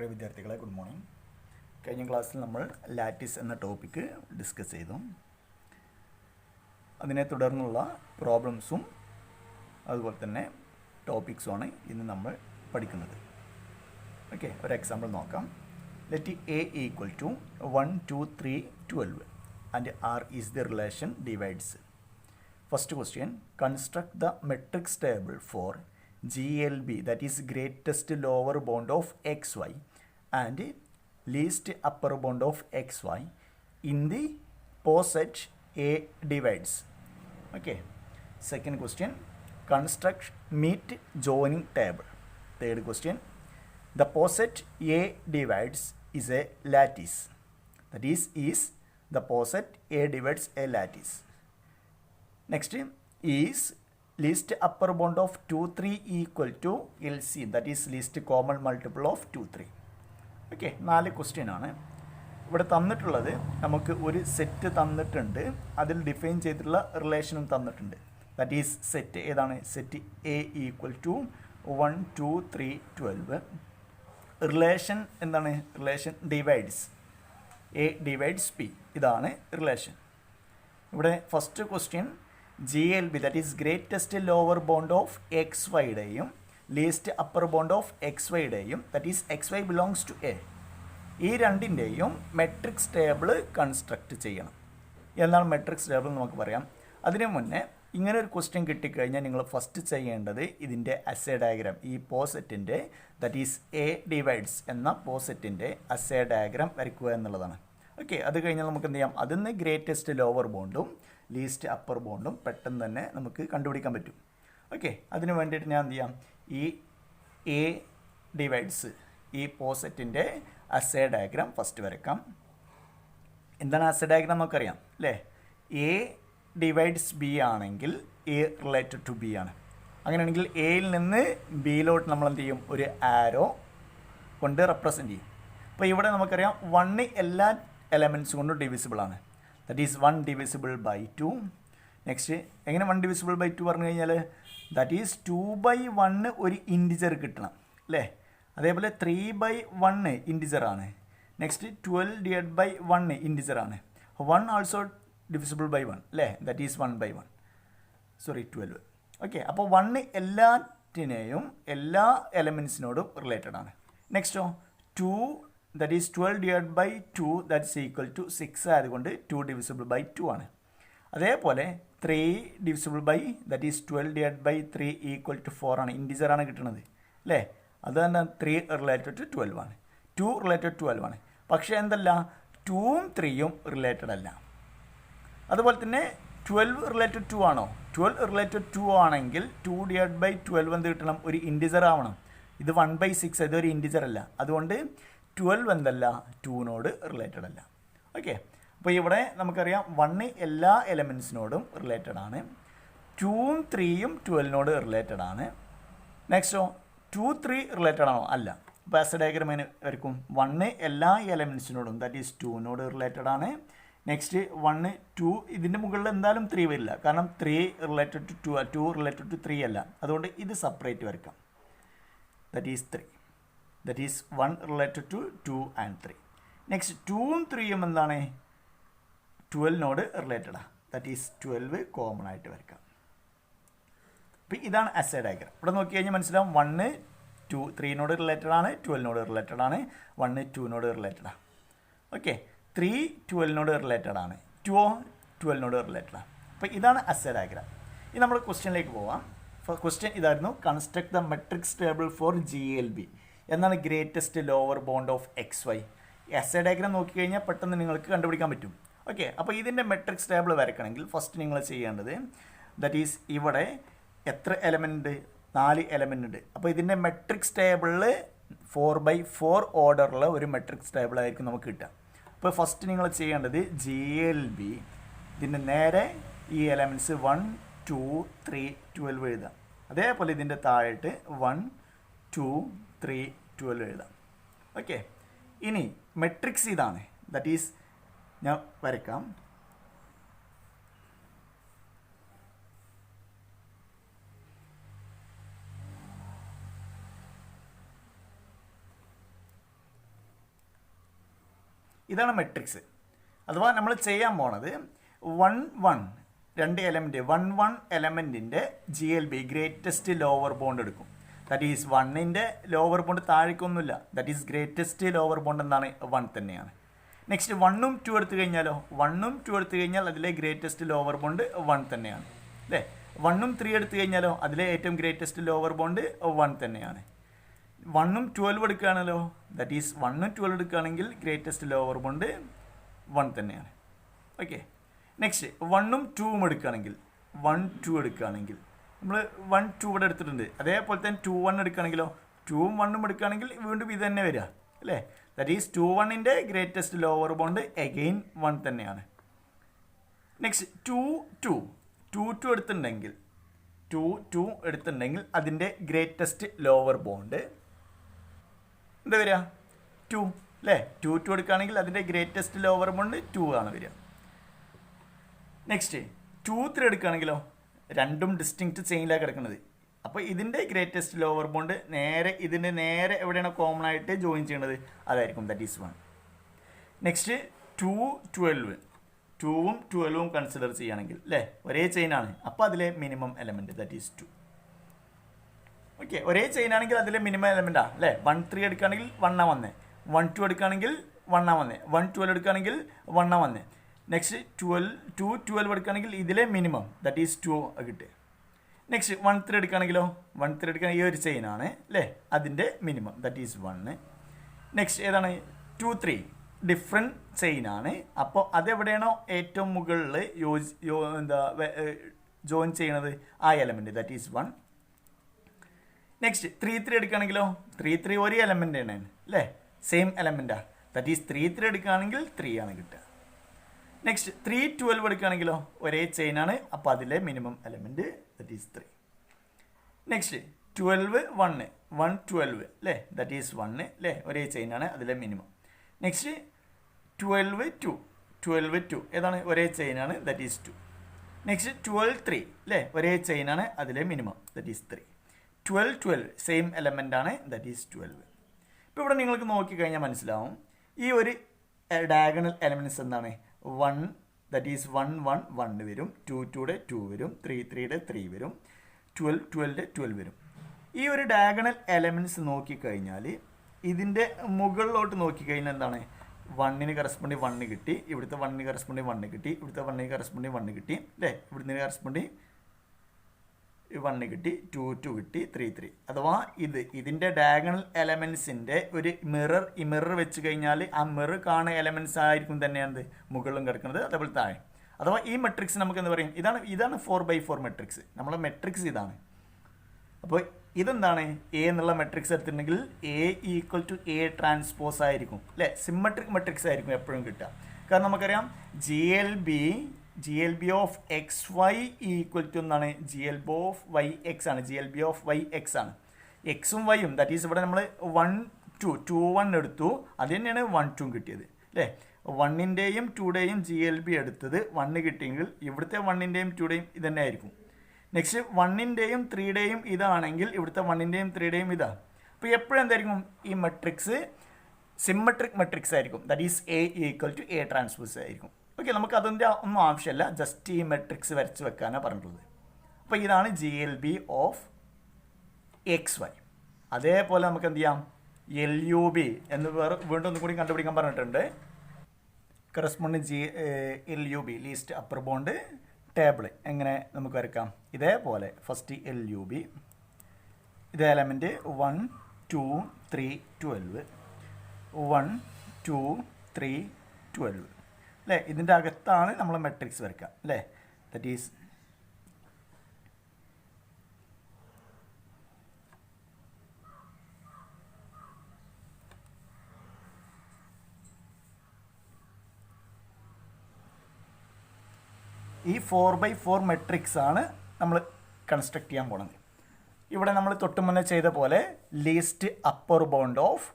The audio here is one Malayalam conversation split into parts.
പ്രിയ വിദ്യാർത്ഥികളെ ഗുഡ് മോർണിംഗ്. കഴിഞ്ഞ ക്ലാസ്സിൽ നമ്മൾ ലാറ്റിസ് എന്ന ടോപ്പിക്ക് ഡിസ്കസ് ചെയ്തു. അതിനെ തുടർന്നുള്ള പ്രോബ്ലംസും അതുപോലെ തന്നെ ടോപ്പിക്സുമാണ് ഇന്ന് നമ്മൾ പഠിക്കുന്നത്. ഓക്കെ, ഒരു എക്സാമ്പിൾ നോക്കാം. Let A equal to 1, 2, 3, 12 and R is the relation divides. First question, construct the matrix table for GLB, that is greatest lower bound of XY and least upper bound of XY in the poset A divides. Okay. Second question, construct meet joining table. Third question, the poset A divides is a lattice. That is the poset A divides a lattice. Next is least upper bound of 2, 3 equal to LCM, that is least common multiple of 2, 3. Okay, 4 question ആണ് ഇവിടെ തന്നിട്ടുള്ളത്. നമുക്ക് ഒരു സെറ്റ് തന്നിട്ടുണ്ട്, അതിൽ ഡിഫൈൻ ചെയ്തിട്ടുള്ള റിലേഷനും തന്നിട്ടുണ്ട്. ദാറ്റ് ഈസ് സെറ്റ് ഏതാണ്? Set A equal to 1, 2, 3, 12. Relation എന്താണ്? Relation divides A divides P, ഇതാണ് റിലേഷൻ. ഇവിടെ first question GLB, that is greatest lower bound of XYയുടെയും least upper bound of XYയുടെയും, that is XY belongs to A, ഈ രണ്ടിൻ്റെയും മെട്രിക്സ് ടേബിൾ കൺസ്ട്രക്റ്റ് ചെയ്യണം. എന്താണ് മെട്രിക്സ് ടേബിൾ നമുക്ക് പറയാം. അതിനു മുന്നേ ഇങ്ങനെ ഒരു ക്വസ്റ്റ്യൻ കിട്ടിക്കഴിഞ്ഞാൽ നിങ്ങൾ ഫസ്റ്റ് ചെയ്യേണ്ടത് ഇതിൻ്റെ അസേ ഡയഗ്രാം, ഈ പോസെറ്റിൻ്റെ ദാറ്റ് ഈസ് എ ഡിവൈഡ്സ് എന്ന പോസെറ്റിൻ്റെ അസേ ഡയഗ്രാം വരയ്ക്കുക എന്നുള്ളതാണ്. ഓക്കെ, അത് കഴിഞ്ഞാൽ നമുക്ക് എന്ത് ചെയ്യാം, അതിൽ നിന്ന് ഗ്രേറ്റസ്റ്റ് ലോവർ ബോണ്ടും ലീസ്റ്റ് അപ്പർ ബോണ്ടും പെട്ടെന്ന് തന്നെ നമുക്ക് കണ്ടുപിടിക്കാൻ പറ്റും. ഓക്കെ, അതിന് വേണ്ടിയിട്ട് ഞാൻ എന്ത് ചെയ്യാം, ഈ എ ഡിവൈഡ്സ് ഈ പോസെറ്റിൻ്റെ അസേ ഡയഗ്രാം ഫസ്റ്റ് വരയ്ക്കാം. എന്താണ് അസേ ഡയഗ്രാം നമുക്കറിയാം അല്ലേ? എ ഡിവൈഡ്സ് ബി ആണെങ്കിൽ എ റിലേറ്റഡ് ടു ബി ആണ്. അങ്ങനെയാണെങ്കിൽ എയിൽ നിന്ന് ബിയിലോട്ട് നമ്മൾ എന്ത് ചെയ്യും, ഒരു ആരോ കൊണ്ട് റെപ്രസെൻറ്റ് ചെയ്യും. അപ്പോൾ ഇവിടെ നമുക്കറിയാം 1 എല്ലാ എലമെൻറ്റ്സ് കൊണ്ടും ഡിവിസിബിൾ ആണ്. That is 1 divisible by 2. Next എങ്ങനെ 1 ഡിവിസിബിൾ ബൈ 2 പറഞ്ഞു കഴിഞ്ഞാൽ ദാറ്റ് ഈസ് 2/1 ഒരു ഇൻറ്റിജർ കിട്ടണം അല്ലേ? അതേപോലെ 3/1 ഇൻറ്റിജർ ആണ്. നെക്സ്റ്റ് 12/1 ഇൻറ്റിജർ ആണ്. 1 ആൾസോ ഡിവിസിബിൾ ബൈ 1 അല്ലേ? That is 1/1, sorry 12. ഓക്കെ, അപ്പോൾ 1 എല്ലാറ്റിനെയും എല്ലാ എലമെൻറ്റ്സിനോടും റിലേറ്റഡ് ആണ്. Nexto 2, that is 12/2, that's equal to 6 ആയതുകൊണ്ട് 2 divisible by 2 ആണ്. അതേപോലെ 3 divisible by, that is 12/3 equal to 4 ആണ്. ഇൻറ്റിജർ ആണ് കിട്ടുന്നത് അല്ലേ? അത് തന്നെ 3 റിലേറ്റഡ് ടു 12 ആണ്, 2 റിലേറ്റഡ് 12 ആണ്. പക്ഷേ എന്തല്ല, 2ഉം 3ഉം റിലേറ്റഡ് അല്ല. അതുപോലെ തന്നെ 12 റിലേറ്റഡ് 2 ആണോ? 12 റിലേറ്റഡ് 2 ആണെങ്കിൽ 2/12 എന്ത് കിട്ടണം, ഒരു ഇൻറ്റിജർ ആവണം. ഇത് 1/6, ഇതൊരു ഇൻറ്റിജർ അല്ല. അതുകൊണ്ട് 12 എന്തല്ല, 2നോട് റിലേറ്റഡ് അല്ല. ഓക്കെ, അപ്പോൾ ഇവിടെ നമുക്കറിയാം 1 എല്ലാ എലമെൻറ്റ്സിനോടും റിലേറ്റഡ് ആണ്. 2ഉം 3ഉം 12നോട് റിലേറ്റഡ് ആണ്. നെക്സ്റ്റോ 2, 3 റിലേറ്റഡ് ആണോ? അല്ല. അപ്പോൾ ആസ് എ ഡയഗ്രാം ആയിരിക്കും 1 എല്ലാ എലമെൻറ്റ്സിനോടും, ദാറ്റ് ഈസ് 2നോട് റിലേറ്റഡ് ആണ്. നെക്സ്റ്റ് 1, 2, ഇതിൻ്റെ മുകളിൽ എന്തായാലും 3 വരില്ല, കാരണം 3 റിലേറ്റഡ് ടു 2, 2 റിലേറ്റഡ് ടു 3 അല്ല. അതുകൊണ്ട് ഇത് സെപ്പറേറ്റ് വരയ്ക്കാം. That is 3. That is 1 related to 2 and 3. Next 2ഉം 3ഉം എന്താണ്, 12നോട് റിലേറ്റഡ് ആണ്. ദാറ്റ് ഈസ് 12 കോമൺ ആയിട്ട് വരയ്ക്കാം. അപ്പോൾ ഇതാണ് അസേ ഡയഗ്രാം. ഇവിടെ നോക്കി കഴിഞ്ഞാൽ മനസ്സിലാവും 1, 2, 3നോട് റിലേറ്റഡ് ആണ്, 12നോട് റിലേറ്റഡ് ആണ്, 1, 2നോട് റിലേറ്റഡ് ആണ്. ഓക്കെ, 3 12നോട് റിലേറ്റഡ് ആണ്, 2 12നോട് റിലേറ്റഡ് ആണ്. അപ്പോൾ ഇതാണ് അസേ ഡയഗ്രാം. ഇനി നമ്മൾ ക്വസ്റ്റ്യനിലേക്ക് പോവാം. ക്വസ്റ്റ്യൻ ഇതായിരുന്നു, construct the matrix table for GLB. എന്നാണ് greatest lower bound of XY. എസ് ഡയഗ്രാം നോക്കിക്കഴിഞ്ഞാൽ പെട്ടെന്ന് നിങ്ങൾക്ക് കണ്ടുപിടിക്കാൻ പറ്റും. ഓക്കെ, അപ്പോൾ ഇതിൻ്റെ മെട്രിക്സ് ടേബിൾ വരയ്ക്കണമെങ്കിൽ ഫസ്റ്റ് നിങ്ങൾ ചെയ്യേണ്ടത് ദാറ്റ് ഈസ് ഇവിടെ എത്ര എലമെൻ്റ് ഉണ്ട്? 4 എലമെൻ്റ് ഉണ്ട്. അപ്പോൾ ഇതിൻ്റെ മെട്രിക്സ് ടേബിളിൽ 4/4 ഓർഡറുള്ള ഒരു മെട്രിക്സ് ടേബിളായിരിക്കും നമുക്ക് കിട്ടുക. അപ്പോൾ ഫസ്റ്റ് നിങ്ങൾ ചെയ്യേണ്ടത് GLB, ഇതിൻ്റെ നേരെ ഈ എലമെൻറ്റ്സ് 1, 2, 3, 12 എഴുതാം. അതേപോലെ ഇതിൻ്റെ താഴെയിട്ട് 1, 2, 3, 12 എഴുതാം. ഓക്കെ, ഇനി മെട്രിക്സ് ഇതാണ്. ദാറ്റ് ഈസ് ഞാൻ വരയ്ക്കാം. ഇതാണ് മെട്രിക്സ്. അഥവാ നമ്മൾ ചെയ്യാൻ പോണത് 1 2 എലമെൻറ്റ് 1 എലമെൻറ്റിൻ്റെ GLB ഗ്രേറ്റസ്റ്റ് ലോവർ ബോണ്ട് എടുക്കും. ദാറ്റ് ഈസ് 1ൻ്റെ ലോവർ ബോണ്ട് താഴേക്കൊന്നുമില്ല. That is greatest lower bound എന്താണ് 1 തന്നെയാണ്. നെക്സ്റ്റ് 1ഉം 2 എടുത്തു കഴിഞ്ഞാലോ 1ഉം 2 എടുത്തു കഴിഞ്ഞാൽ അതിലെ ഗ്രേറ്റസ്റ്റ് ലോവർ ബോണ്ട് 1 തന്നെയാണ് അല്ലേ. 1ഉം 3 എടുത്തു കഴിഞ്ഞാലോ അതിലെ ഏറ്റവും ഗ്രേറ്റസ്റ്റ് ലോവർ ബോണ്ട് 1 തന്നെയാണ്. 1ഉം 12 എടുക്കുകയാണല്ലോ, ദാറ്റ് ഈസ് 1ഉം 12 എടുക്കുകയാണെങ്കിൽ ഗ്രേറ്റസ്റ്റ് ലോവർ ബോണ്ട് 1 തന്നെയാണ്. ഓക്കെ. നെക്സ്റ്റ് 1ഉം 2ഉം എടുക്കുകയാണെങ്കിൽ 1 2 എടുക്കുകയാണെങ്കിൽ നമ്മൾ 1 2 ഇവിടെ എടുത്തിട്ടുണ്ട്. അതേപോലെ തന്നെ 2 1 എടുക്കുകയാണെങ്കിലോ 2ഉം 1ഉം എടുക്കുകയാണെങ്കിൽ വീണ്ടും ഇത് തന്നെ വരിക അല്ലേ. ദാറ്റ് ഈസ് 2 1ൻ്റെ ഗ്രേറ്റസ്റ്റ് ലോവർ ബോണ്ട് അഗെയിൻ 1 തന്നെയാണ്. നെക്സ്റ്റ് 2 2 എടുത്തിട്ടുണ്ടെങ്കിൽ 2 2 എടുത്തിട്ടുണ്ടെങ്കിൽ അതിൻ്റെ ഗ്രേറ്റസ്റ്റ് ലോവർ ബോണ്ട് എന്താ വരിക 2 അല്ലേ. 2 2 എടുക്കുകയാണെങ്കിൽ അതിൻ്റെ ഗ്രേറ്റസ്റ്റ് ലോവർ ബോണ്ട് 2 ആണ് വരിക. നെക്സ്റ്റ് 2 3 എടുക്കുകയാണെങ്കിലോ രണ്ടും ഡിസ്റ്റിങ്ക്റ്റ് ചെയിനിലാണ് കിടക്കുന്നത്. അപ്പോൾ ഇതിൻ്റെ ഗ്രേറ്റസ്റ്റ് ലോവർ ബോണ്ട് ഇതിൻ്റെ നേരെ എവിടെയാണ് കോമൺ ആയിട്ട് ജോയിൻ ചെയ്യണത് അതായിരിക്കും, ദാറ്റ് ഈസ് 1. നെക്സ്റ്റ് 2 12 2ഉം 12ഉം കൺസിഡർ ചെയ്യുകയാണെങ്കിൽ അല്ലേ ഒരേ ചെയിനാണ്. അപ്പോൾ അതിലെ minimum element that is 2. Okay. ഒരേ ചെയിനാണെങ്കിൽ അതിലെ മിനിമം എലമെൻറ്റാണ് അല്ലേ. 1 3 എടുക്കുകയാണെങ്കിൽ 1 വന്നേ, 1 2 എടുക്കുകയാണെങ്കിൽ 1 വന്നേ, 1 12 എടുക്കുകയാണെങ്കിൽ 1 വന്നേ. നെക്സ്റ്റ് 2 12 എടുക്കുകയാണെങ്കിൽ ഇതിലെ മിനിമം ദാറ്റ് ഈസ് 2 കിട്ടുക. നെക്സ്റ്റ് 1 3 എടുക്കുകയാണെങ്കിലോ 1 3 എടുക്കുകയാണെങ്കിൽ ഈ ഒരു ചെയിനാണ് അല്ലേ, അതിൻ്റെ മിനിമം ദാറ്റ് ഈസ് 1. നെക്സ്റ്റ് ഏതാണ് 2 3 ഡിഫറെൻറ്റ് ചെയിനാണ്. അപ്പോൾ അതെവിടെയാണോ ഏറ്റവും മുകളിൽ ജോയിൻ ചെയ്യണത് ആ എലമെൻറ്റ് ദാറ്റ് ഈസ് 1. നെക്സ്റ്റ് 3 3 എടുക്കുകയാണെങ്കിലോ 3 3 ഒരു എലമെൻ്റ് ആണ് അല്ലേ, സെയിം എലമെൻറ്റാണ്. ദാറ്റ് ഈസ് 3 3 എടുക്കുകയാണെങ്കിൽ 3 ആണ് കിട്ടുക. നെക്സ്റ്റ് 3 12 എടുക്കുകയാണെങ്കിലോ ഒരേ ചെയിനാണ്. അപ്പോൾ അതിലെ minimum element that is 3. Next 12 1 1 12 അല്ലേ, ദാറ്റ് ഈസ് 1 അല്ലേ, ഒരേ ചെയിനാണ്, അതിലെ മിനിമം. നെക്സ്റ്റ് 12 2 ഏതാണ്, ഒരേ ചെയിനാണ്, ദാറ്റ് ഈസ് 2. നെക്സ്റ്റ് 12 3 അല്ലേ, ഒരേ ചെയിനാണ്, അതിലെ minimum that is 3. 12 12 same element ആണ്, ദാറ്റ് ഈസ് 12. ഇപ്പോൾ ഇവിടെ നിങ്ങൾക്ക് നോക്കിക്കഴിഞ്ഞാൽ മനസ്സിലാവും ഈ ഒരു ഡയഗണൽ എലമെൻറ്റ്സ് എന്താണ് 1 ദാറ്റ് ഈസ് 1 1 1 വരും, 2 2യുടെ 2 വരും, 3 3യുടെ 3 വരും, 12 12യുടെ 12 വരും. ഈ ഒരു ഡയഗണൽ എലമെൻറ്റ്സ് നോക്കിക്കഴിഞ്ഞാൽ ഇതിൻ്റെ മുകളിലോട്ട് നോക്കിക്കഴിഞ്ഞാൽ എന്താണ് 1ന് കറസ്പോണ്ടി 1 കിട്ടി, ഇവിടുത്തെ 1ന് കറസ്പോണ്ടി 1 കിട്ടി, ഇവിടുത്തെ 1ന് കറസ്പോണ്ടി 1 കിട്ടി അല്ലേ, ഇവിടുന്ന് കറസ്പോണ്ടി 1 കിട്ടി, 2 2 കിട്ടി, 3 3. അഥവാ ഇതിൻ്റെ ഡയഗണൽ എലമെൻസിൻ്റെ ഒരു മിറർ വെച്ച് കഴിഞ്ഞാൽ ആ മിറർ കാണുന്ന എലമെൻസ് ആയിരിക്കും തന്നെയാണ് മുകളിലും കിടക്കുന്നത്, അതേപോലെ താഴെ. അഥവാ ഈ മെട്രിക്സ് നമുക്ക് എന്താ പറയും, ഇതാണ് 4x4 മെട്രിക്സ്. നമ്മളെ മെട്രിക്സ് ഇതാണ്. അപ്പോൾ ഇതെന്താണ് എ എന്നുള്ള മെട്രിക്സ് എടുത്തിട്ടുണ്ടെങ്കിൽ A = A ട്രാൻസ്പോസ് ആയിരിക്കും അല്ലേ, സിമ്മട്രിക് മെട്രിക്സ് ആയിരിക്കും എപ്പോഴും കിട്ടുക. കാരണം നമുക്കറിയാം GLB of XY = എന്താണ് GLB of YX ആണ്, GLB of YX ആണ്. എക്സും വൈയും ദാറ്റ് ഈസ് ഇവിടെ നമ്മൾ 1 2 2 1 എടുത്തു, അത് തന്നെയാണ് 1 2 കിട്ടിയത് അല്ലേ. 1ൻ്റെയും 2യുടെയും GLB എടുത്തത് 1 കിട്ടിയെങ്കിൽ ഇവിടുത്തെ 1ൻ്റെയും 2യുടെയും ഇത് തന്നെ ആയിരിക്കും. നെക്സ്റ്റ് 1ൻ്റെയും 3യുടെയും ഇതാണെങ്കിൽ ഇവിടുത്തെ 1ൻ്റെയും 3യുടെയും ഇതാണ്. അപ്പോൾ എപ്പോഴും എന്തായിരിക്കും ഈ മെട്രിക്സ് സിമ്മട്രിക് മെട്രിക്സ് ആയിരിക്കും, that is A = A transpose ആയിരിക്കും. ഓക്കെ. നമുക്ക് അതിൻ്റെ ഒന്നും ആവശ്യമില്ല, ജസ്റ്റ് ഈ മെട്രിക്സ് വരച്ച് വെക്കാനാണ് പറഞ്ഞിട്ടുള്ളത്. അപ്പോൾ ഇതാണ് GLB of XY. അതേപോലെ നമുക്ക് എന്ത് ചെയ്യാം LUB എന്ന് വീണ്ടും ഒന്നും കൂടി കണ്ടുപിടിക്കാൻ പറഞ്ഞിട്ടുണ്ട്. Corresponding LUB least upper bond table എങ്ങനെ നമുക്ക് വരയ്ക്കാം, ഇതേപോലെ ഫസ്റ്റ് LUB ഇത് എലമെൻറ്റ് 1 2 3 12 1 2 3 12 അല്ലേ. ഇതിൻ്റെ അകത്താണ് നമ്മൾ മെട്രിക്സ് വരയ്ക്കുക അല്ലേ, ദറ്റ് ഈസ് ഈ 4x4 മെട്രിക്സ് ആണ് നമ്മൾ കൺസ്ട്രക്ട് ചെയ്യാൻ പോകുന്നത്. ഇവിടെ നമ്മൾ തൊട്ട് മുന്നേ ചെയ്ത പോലെ ലീസ്റ്റ് അപ്പർ ബൗണ്ട് ഓഫ്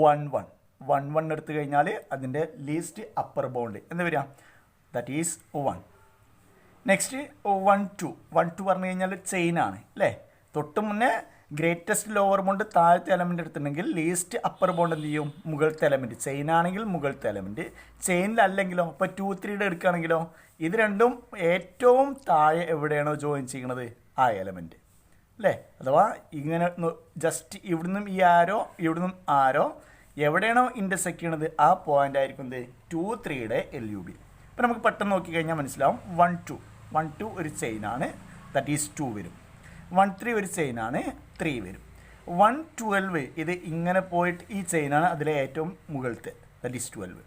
1 1 1 1 എടുത്തു കഴിഞ്ഞാൽ അതിൻ്റെ ലീസ്റ്റ് അപ്പർ ബൗണ്ട് എന്ന് വരിക ദാറ്റ് ഈസ് 1. നെക്സ്റ്റ് 1 2 1 2 പറഞ്ഞു കഴിഞ്ഞാൽ ചെയിനാണ് അല്ലേ. തൊട്ട് മുന്നേ ഗ്രേറ്റസ്റ്റ് ലോവർ ബോണ്ട് താഴത്തെ എലമെൻ്റ് എടുത്തിട്ടുണ്ടെങ്കിൽ ലീസ്റ്റ് അപ്പർ ബോണ്ട് എന്ത് ചെയ്യും? മുകളിലത്തെ എലമെൻറ്റ്. ചെയിൻ ആണെങ്കിൽ മുകളിലത്തെ എലമെൻറ്റ്, ചെയിനിലല്ലെങ്കിലോ ഇപ്പോൾ 2, 3 എടുക്കുകയാണെങ്കിലോ ഇത് രണ്ടും ഏറ്റവും താഴെ എവിടെയാണോ ജോയിൻ ചെയ്യുന്നത് ആ എലമെൻറ്റ് അല്ലേ? അഥവാ ഇങ്ങനെ ജസ്റ്റ് ഇവിടുന്നും ഈ ആരോ ഇവിടുന്നും ആരോ എവിടെയാണോ ഇൻ്റർസെക്ട് ചെയ്യണത് ആ പോയിൻ്റ് ആയിരിക്കും എന്ത്? 2, 3യുടെ LUB. അപ്പോൾ നമുക്ക് പെട്ടെന്ന് നോക്കിക്കഴിഞ്ഞാൽ മനസ്സിലാവും. 1, 2 ഒരു ചെയിനാണ്, ദാറ്റ് ഈസ് 2 വരും. 1, 3 ഒരു ചെയിനാണ്, 3 വരും. 1, 12 ഇത് ഇങ്ങനെ പോയിട്ട് ഈ ചെയിനാണ് അതിലെ ഏറ്റവും മുകളിലത്തെ, ദാറ്റ് ഈസ് 12.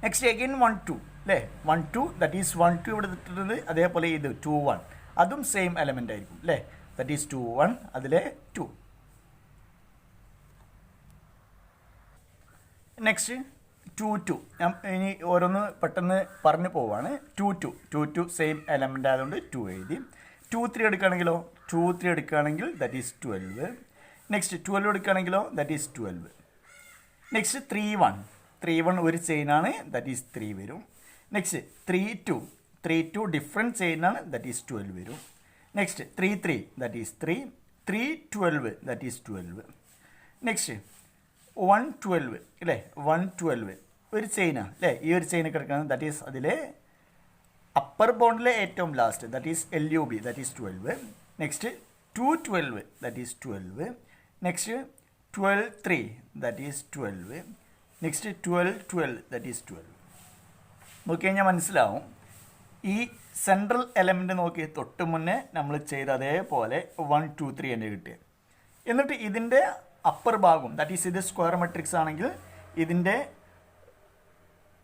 നെക്സ്റ്റ് അഗെയിൻ 1, 2 അല്ലേ? 1, 2 ദാറ്റ് ഈസ് 1, 2 ഇവിടെ ഇട്ടിട്ടുണ്ട്. അതേപോലെ ഇത് 2, 1 അതും സെയിം എലമെൻ്റ് ആയിരിക്കും അല്ലേ? ദാറ്റ് ഈസ് 2, 1 അതിലെ 2. നെക്സ്റ്റ് 2, 2 ഞാൻ ഇനി ഓരോന്ന് പെട്ടെന്ന് പറഞ്ഞു പോവാണ്. 2, 2 സെയിം എലമെൻ്റ് ആയതുകൊണ്ട് 2 എഴുതി. 2, 3 എടുക്കുകയാണെങ്കിലോ 2, 3 എടുക്കുകയാണെങ്കിൽ ദാറ്റ് ഈസ് 12. നെക്സ്റ്റ് 12 എടുക്കുകയാണെങ്കിലോ ദാറ്റ് ഈസ് 12. നെക്സ്റ്റ് 3, 1 ഒരു ചെയിനാണ്, ദാറ്റ് ഈസ് 3 വരും. നെക്സ്റ്റ് 3, 2 ഡിഫറെൻറ്റ് ചെയിനാണ്, ദാറ്റ് ഈസ് 12 വരും. Next 3, that is 3, 12 that is 12. Next 1, 12 അല്ലേ? 1, 12 ഒരു ചെയിനാണ് അല്ലേ? ഈ ഒരു ചെയിൻ കിടക്കുന്നത് ദാറ്റ് ഈസ് അതിലെ അപ്പർ ബോണ്ടിലെ ഏറ്റവും last, that is LUB, that is 12. Next 2, 12 that is 12. Next 12, 3 that is 12. Next 12, 12 that is 12. നോക്കി കഴിഞ്ഞാൽ മനസ്സിലാവും. ഈ സെൻട്രൽ എലമെൻ്റ് നോക്കി തൊട്ട് മുന്നേ നമ്മൾ ചെയ്ത അതേപോലെ 1, 2, 3 തന്നെ കിട്ടിയത്. എന്നിട്ട് ഇതിൻ്റെ അപ്പർ ഭാഗം, ദാറ്റ് ഈസ് ഇത് സ്ക്വയർ മെട്രിക്സ് ആണെങ്കിൽ ഇതിൻ്റെ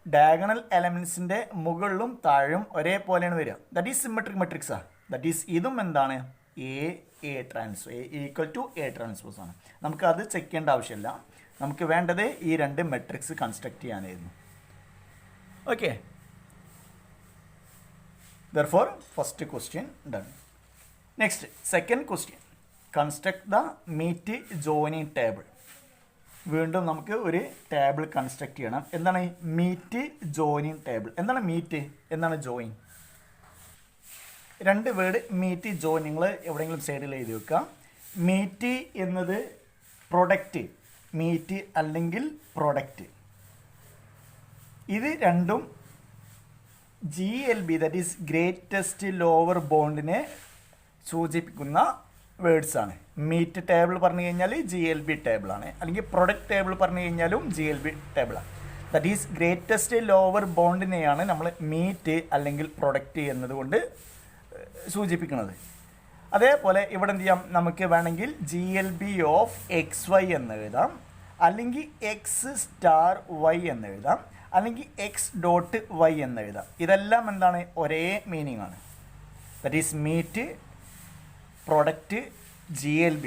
ഡയഗണൽ എലമെൻസിൻ്റെ മുകളിലും താഴെയും ഒരേപോലെയാണ് വരിക. ദാറ്റ് ഈസ് സിമെട്രിക് മെട്രിക്സാണ്. ദാറ്റ് ഈസ് ഇതും എന്താണ്? A equal to A transpose ആണ്. നമുക്ക് അത് ചെക്ക് ചെയ്യേണ്ട ആവശ്യമില്ല. നമുക്ക് വേണ്ടത് ഈ രണ്ട് മെട്രിക്സ് കൺസ്ട്രക്ട് ചെയ്യാനായിരുന്നു. Okay, therefore first question done. Next, second question, construct the meet joining table. വീണ്ടും നമുക്ക് ഒരു ടേബിൾ കൺസ്ട്രക്ട് ചെയ്യണം. എന്താണ് മീറ്റ് ജോയിനിങ് ടേബിൾ? എന്താണ് മീറ്റ്, എന്താണ് ജോയിൻ? രണ്ട് വേർഡ് മീറ്റ് ജോയിൻ നിങ്ങൾ എവിടെയെങ്കിലും സൈഡിൽ എഴുതി വെക്കുക. മീറ്റ് എന്നത് പ്രൊഡക്റ്റ്, മീറ്റ് അല്ലെങ്കിൽ പ്രൊഡക്റ്റ്, ഇത് രണ്ടും GLB that is greatest lower ബോണ്ടിനെ സൂചിപ്പിക്കുന്ന വേർഡ്സ് ആണ്. മീറ്റ് ടേബിൾ പറഞ്ഞു കഴിഞ്ഞാൽ GLB ടേബിളാണ്, അല്ലെങ്കിൽ പ്രൊഡക്റ്റ് ടേബിൾ പറഞ്ഞു കഴിഞ്ഞാലും GLB ടേബിളാണ്. ദാറ്റ് ഈസ് ഗ്രേറ്റസ്റ്റ് ലോവർ ബോണ്ടിനെയാണ് നമ്മൾ മീറ്റ് അല്ലെങ്കിൽ പ്രൊഡക്റ്റ് എന്നതുകൊണ്ട് സൂചിപ്പിക്കുന്നത്. അതേപോലെ ഇവിടെ എന്ത് ചെയ്യാം, നമുക്ക് വേണമെങ്കിൽ GLB ഓഫ് XY എന്ന് എഴുതാം, അല്ലെങ്കിൽ X*Y എന്ന് എഴുതാം, അല്ലെങ്കിൽ X.Y എന്ന് എഴുതാം. ഇതെല്ലാം എന്താണ്? ഒരേ മീനിങ് ആണ്. That is meet, product, GLB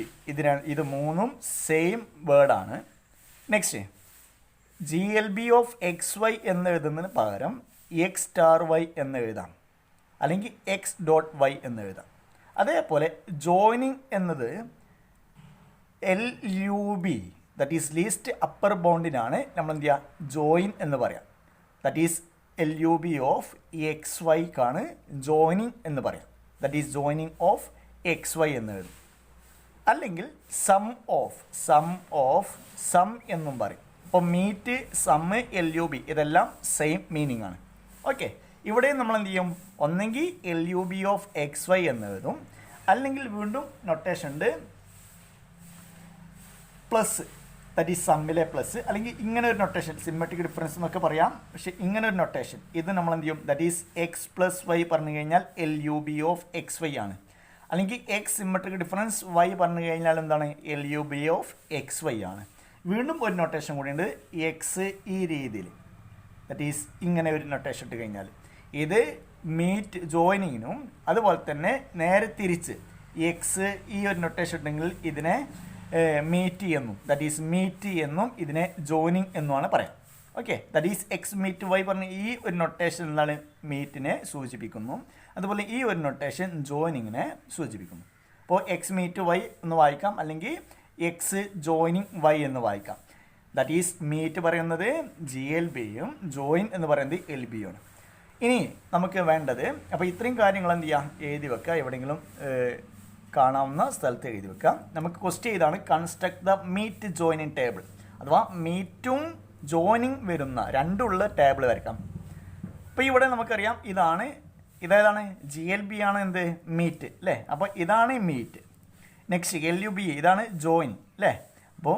ഇത് മൂന്നും സെയിം വേർഡാണ്. നെക്സ്റ്റ് GLB ഓഫ് XY എന്ന് എഴുതുന്നതിന് പകരം X*Y എന്ന് എഴുതാം, അല്ലെങ്കിൽ X.Y എന്ന് എഴുതാം. അതേപോലെ ജോയിനിങ് എന്നത് LUB that is least upper ബോണ്ടിനാണ് നമ്മൾ എന്ത് ചെയ്യുക, ജോയിൻ എന്ന് പറയാം. ദാറ്റ് ഈസ് LUB ഓഫ് XYക്കാണ് ജോയിനിങ് എന്ന് പറയാം. That is joining of XY എന്ന് എഴുതും. അല്ലെങ്കിൽ സം എന്നും പറയും. അപ്പോൾ മീറ്റ്, സം, LUB ഇതെല്ലാം സെയിം മീനിങ് ആണ്. ഓക്കെ, ഇവിടെ നമ്മൾ എന്ത് ചെയ്യും, ഒന്നെങ്കിൽ LUB ഓഫ് XY എന്ന് എഴുതും, അല്ലെങ്കിൽ വീണ്ടും നൊട്ടേഷൻ ഉണ്ട് പ്ലസ്, ദാറ്റ് ഈസ് സമ്മിലെ പ്ലസ്, അല്ലെങ്കിൽ ഇങ്ങനെ ഒരു നൊട്ടേഷൻ, സിമെട്രിക് ഡിഫറൻസ് എന്നൊക്കെ പറയാം. പക്ഷേ ഇങ്ങനെ ഒരു നൊട്ടേഷൻ ഇത് നമ്മൾ എന്ത് ചെയ്യും, ദാറ്റ് ഈസ് X+Y പറഞ്ഞു കഴിഞ്ഞാൽ LUB ഓഫ് XY ആണ്. അല്ലെങ്കിൽ X സിമെട്രിക് ഡിഫറൻസ് Y പറഞ്ഞു കഴിഞ്ഞാൽ എന്താണ്, LUB ഓഫ് XY ആണ്. വീണ്ടും ഒരു നൊട്ടേഷൻ കൂടിയുണ്ട്, X ഈ രീതിയിൽ, ദാറ്റ് ഈസ് ഇങ്ങനെ ഒരു നൊട്ടേഷൻ ഇട്ട് കഴിഞ്ഞാൽ ഇത് മീറ്റ് ജോയിനിങ്ങിനും, അതുപോലെ തന്നെ നേരെ തിരിച്ച് X ഈ ഒരു നൊട്ടേഷൻ ഉണ്ടെങ്കിൽ ഇതിനെ മീറ്റ് എന്നും, ദാറ്റ് ഈസ് മീറ്റ് എന്നും ഇതിനെ ജോയിനിങ് എന്നുമാണ് പറയാം. ഓക്കെ, ദാറ്റ് ഈസ് X മീറ്റ് Y പറഞ്ഞ ഈ ഒരു നൊട്ടേഷൻ എന്താണ്, മീറ്റിനെ സൂചിപ്പിക്കുന്നു. അതുപോലെ ഈ ഒരു നൊട്ടേഷൻ ജോയിനിങ്ങിനെ സൂചിപ്പിക്കുന്നു. അപ്പോൾ X മീറ്റ് Y എന്ന് വായിക്കാം, അല്ലെങ്കിൽ X ജോയിനിങ് Y എന്ന് വായിക്കാം. ദാറ്റ് ഈസ് മീറ്റ് പറയുന്നത് GLBയും ജോയിൻ എന്ന് പറയുന്നത് LBയുമാണ്. ഇനി നമുക്ക് വേണ്ടത്, അപ്പോൾ ഇത്രയും കാര്യങ്ങൾ എന്ത് ചെയ്യുക, എഴുതി വെക്കുക, എവിടെയെങ്കിലും കാണാവുന്ന സ്ഥലത്ത് എഴുതി വെക്കാം. നമുക്ക് ക്വസ്റ്റ്യൻ ഇതാണ്, construct the meet joining table, അഥവാ മീറ്റും ജോയിനിങ് വരുന്ന രണ്ടുള്ള ടേബിൾ വരയ്ക്കാം. അപ്പോൾ ഇവിടെ നമുക്കറിയാം ഇതേതാണ് GLB ആണ് എന്ത് മീറ്റ് അല്ലേ. അപ്പോൾ ഇതാണ് മീറ്റ്. നെക്സ്റ്റ് LUB ഇതാണ് ജോയിൻ അല്ലേ. അപ്പോൾ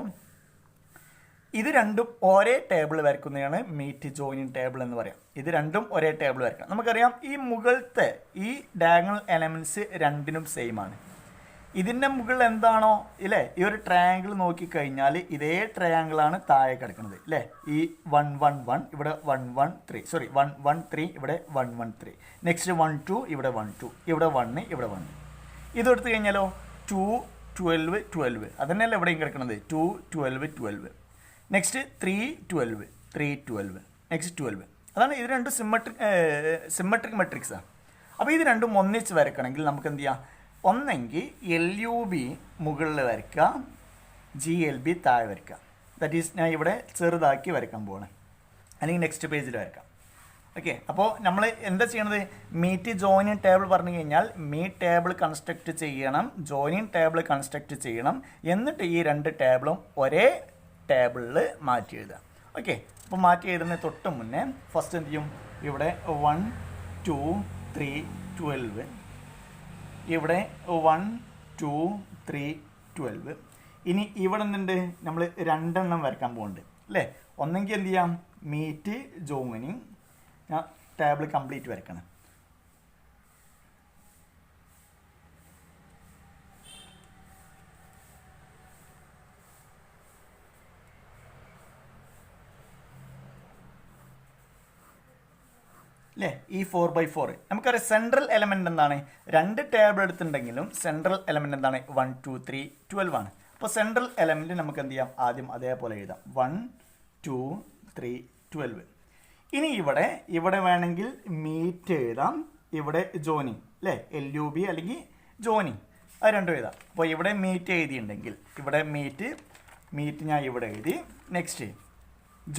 ഇത് രണ്ടും ഒരേ ടേബിൾ വരയ്ക്കുന്നതാണ് മീറ്റ് ജോയിനിങ് ടേബിൾ എന്ന് പറയാം. ഇത് രണ്ടും ഒരേ ടേബിൾ വരയ്ക്കണം. നമുക്കറിയാം ഈ മുകളിലത്തെ ഈ ഡയഗണൽ എലമെൻറ്റ്സ് രണ്ടിനും സെയിം ആണ്. ഇതിൻ്റെ മുകളിൽ എന്താണോ ഇല്ലേ, ഈ ഒരു ട്രയാങ്കിൾ നോക്കിക്കഴിഞ്ഞാൽ ഇതേ ട്രയാങ്കിളാണ് താഴെ കിടക്കുന്നത് അല്ലേ. ഈ 1 1 1 ഇവിടെ 1 1 3 സോറി 1 1 3 ഇവിടെ 1 1 3 നെക്സ്റ്റ് 1 2 ഇവിടെ 1 2 ഇവിടെ 1 ഇവിടെ 1. ഇതെടുത്ത് കഴിഞ്ഞാലോ 2 12 12 അതന്നെയല്ലേ ഇവിടെയും കിടക്കുന്നത് 2 12 12. Next 3 12 3 12 next 12. അതാണ് ഇത് രണ്ടും സിമ്മട്രിക് മെട്രിക്സാണ്. അപ്പോൾ ഇത് രണ്ടും ഒന്നിച്ച് വരയ്ക്കണമെങ്കിൽ നമുക്ക് എന്ത് ചെയ്യാം, ഒന്നെങ്കിൽ LUB മുകളിൽ വരയ്ക്കുക, GLB താഴെ വരയ്ക്കുക. ദാറ്റ് ഈസ് ഞാൻ ഇവിടെ ചെറുതാക്കി വരയ്ക്കാൻ പോവാണ്, അല്ലെങ്കിൽ നെക്സ്റ്റ് പേജിൽ വരയ്ക്കാം. ഓക്കെ. അപ്പോൾ നമ്മൾ എന്താ ചെയ്യണത്, മീറ്റ് ജോയിനിങ് ടേബിൾ പറഞ്ഞു കഴിഞ്ഞാൽ മീറ്റ് ടേബിൾ കൺസ്ട്രക്റ്റ് ചെയ്യണം, ജോയിനിങ് ടേബിൾ കൺസ്ട്രക്റ്റ് ചെയ്യണം, എന്നിട്ട് ഈ രണ്ട് ടേബിളും ഒരേ ടേബിളിൽ മാറ്റി എഴുതുക. ഓക്കെ. അപ്പോൾ മാറ്റി എഴുതുന്നതിന് തൊട്ട് മുന്നേ ഫസ്റ്റ് എന്ത് ചെയ്യും, ഇവിടെ 1 2 3 12, ഇവിടെ 1 2 3 12. ഇനി ഇവിടെ നിന്നുണ്ട് നമ്മൾ രണ്ടെണ്ണം വരയ്ക്കാൻ പോകുന്നുണ്ട് അല്ലേ. ഒന്നെങ്കിൽ എന്ത് ചെയ്യാം, മീറ്റ് ജോയിനിങ് ഞാൻ ടേബിൾ കംപ്ലീറ്റ് വരയ്ക്കണം. അല്ലേ. ഈ 4x4 നമുക്കറിയാം സെൻട്രൽ എലമെൻ്റ് എന്താണ്, രണ്ട് ടേബിൾ എടുത്തിട്ടുണ്ടെങ്കിലും സെൻട്രൽ എലമെൻ്റ് എന്താണ് 1 2 3 12 ആണ്. അപ്പോൾ സെൻട്രൽ എലമെൻറ്റ് നമുക്ക് എന്ത് ചെയ്യാം, ആദ്യം അതേപോലെ എഴുതാം 1 2 3 12. ഇനി ഇവിടെ വേണമെങ്കിൽ മീറ്റ് എഴുതാം, ഇവിടെ ജോയിനിങ് അല്ലേ, LUB അല്ലെങ്കിൽ ജോയിനിങ്, അത് രണ്ടും എഴുതാം. അപ്പോൾ ഇവിടെ മീറ്റ് എഴുതിയിട്ടുണ്ടെങ്കിൽ ഇവിടെ മീറ്റ് ഞാൻ ഇവിടെ എഴുതി. നെക്സ്റ്റ്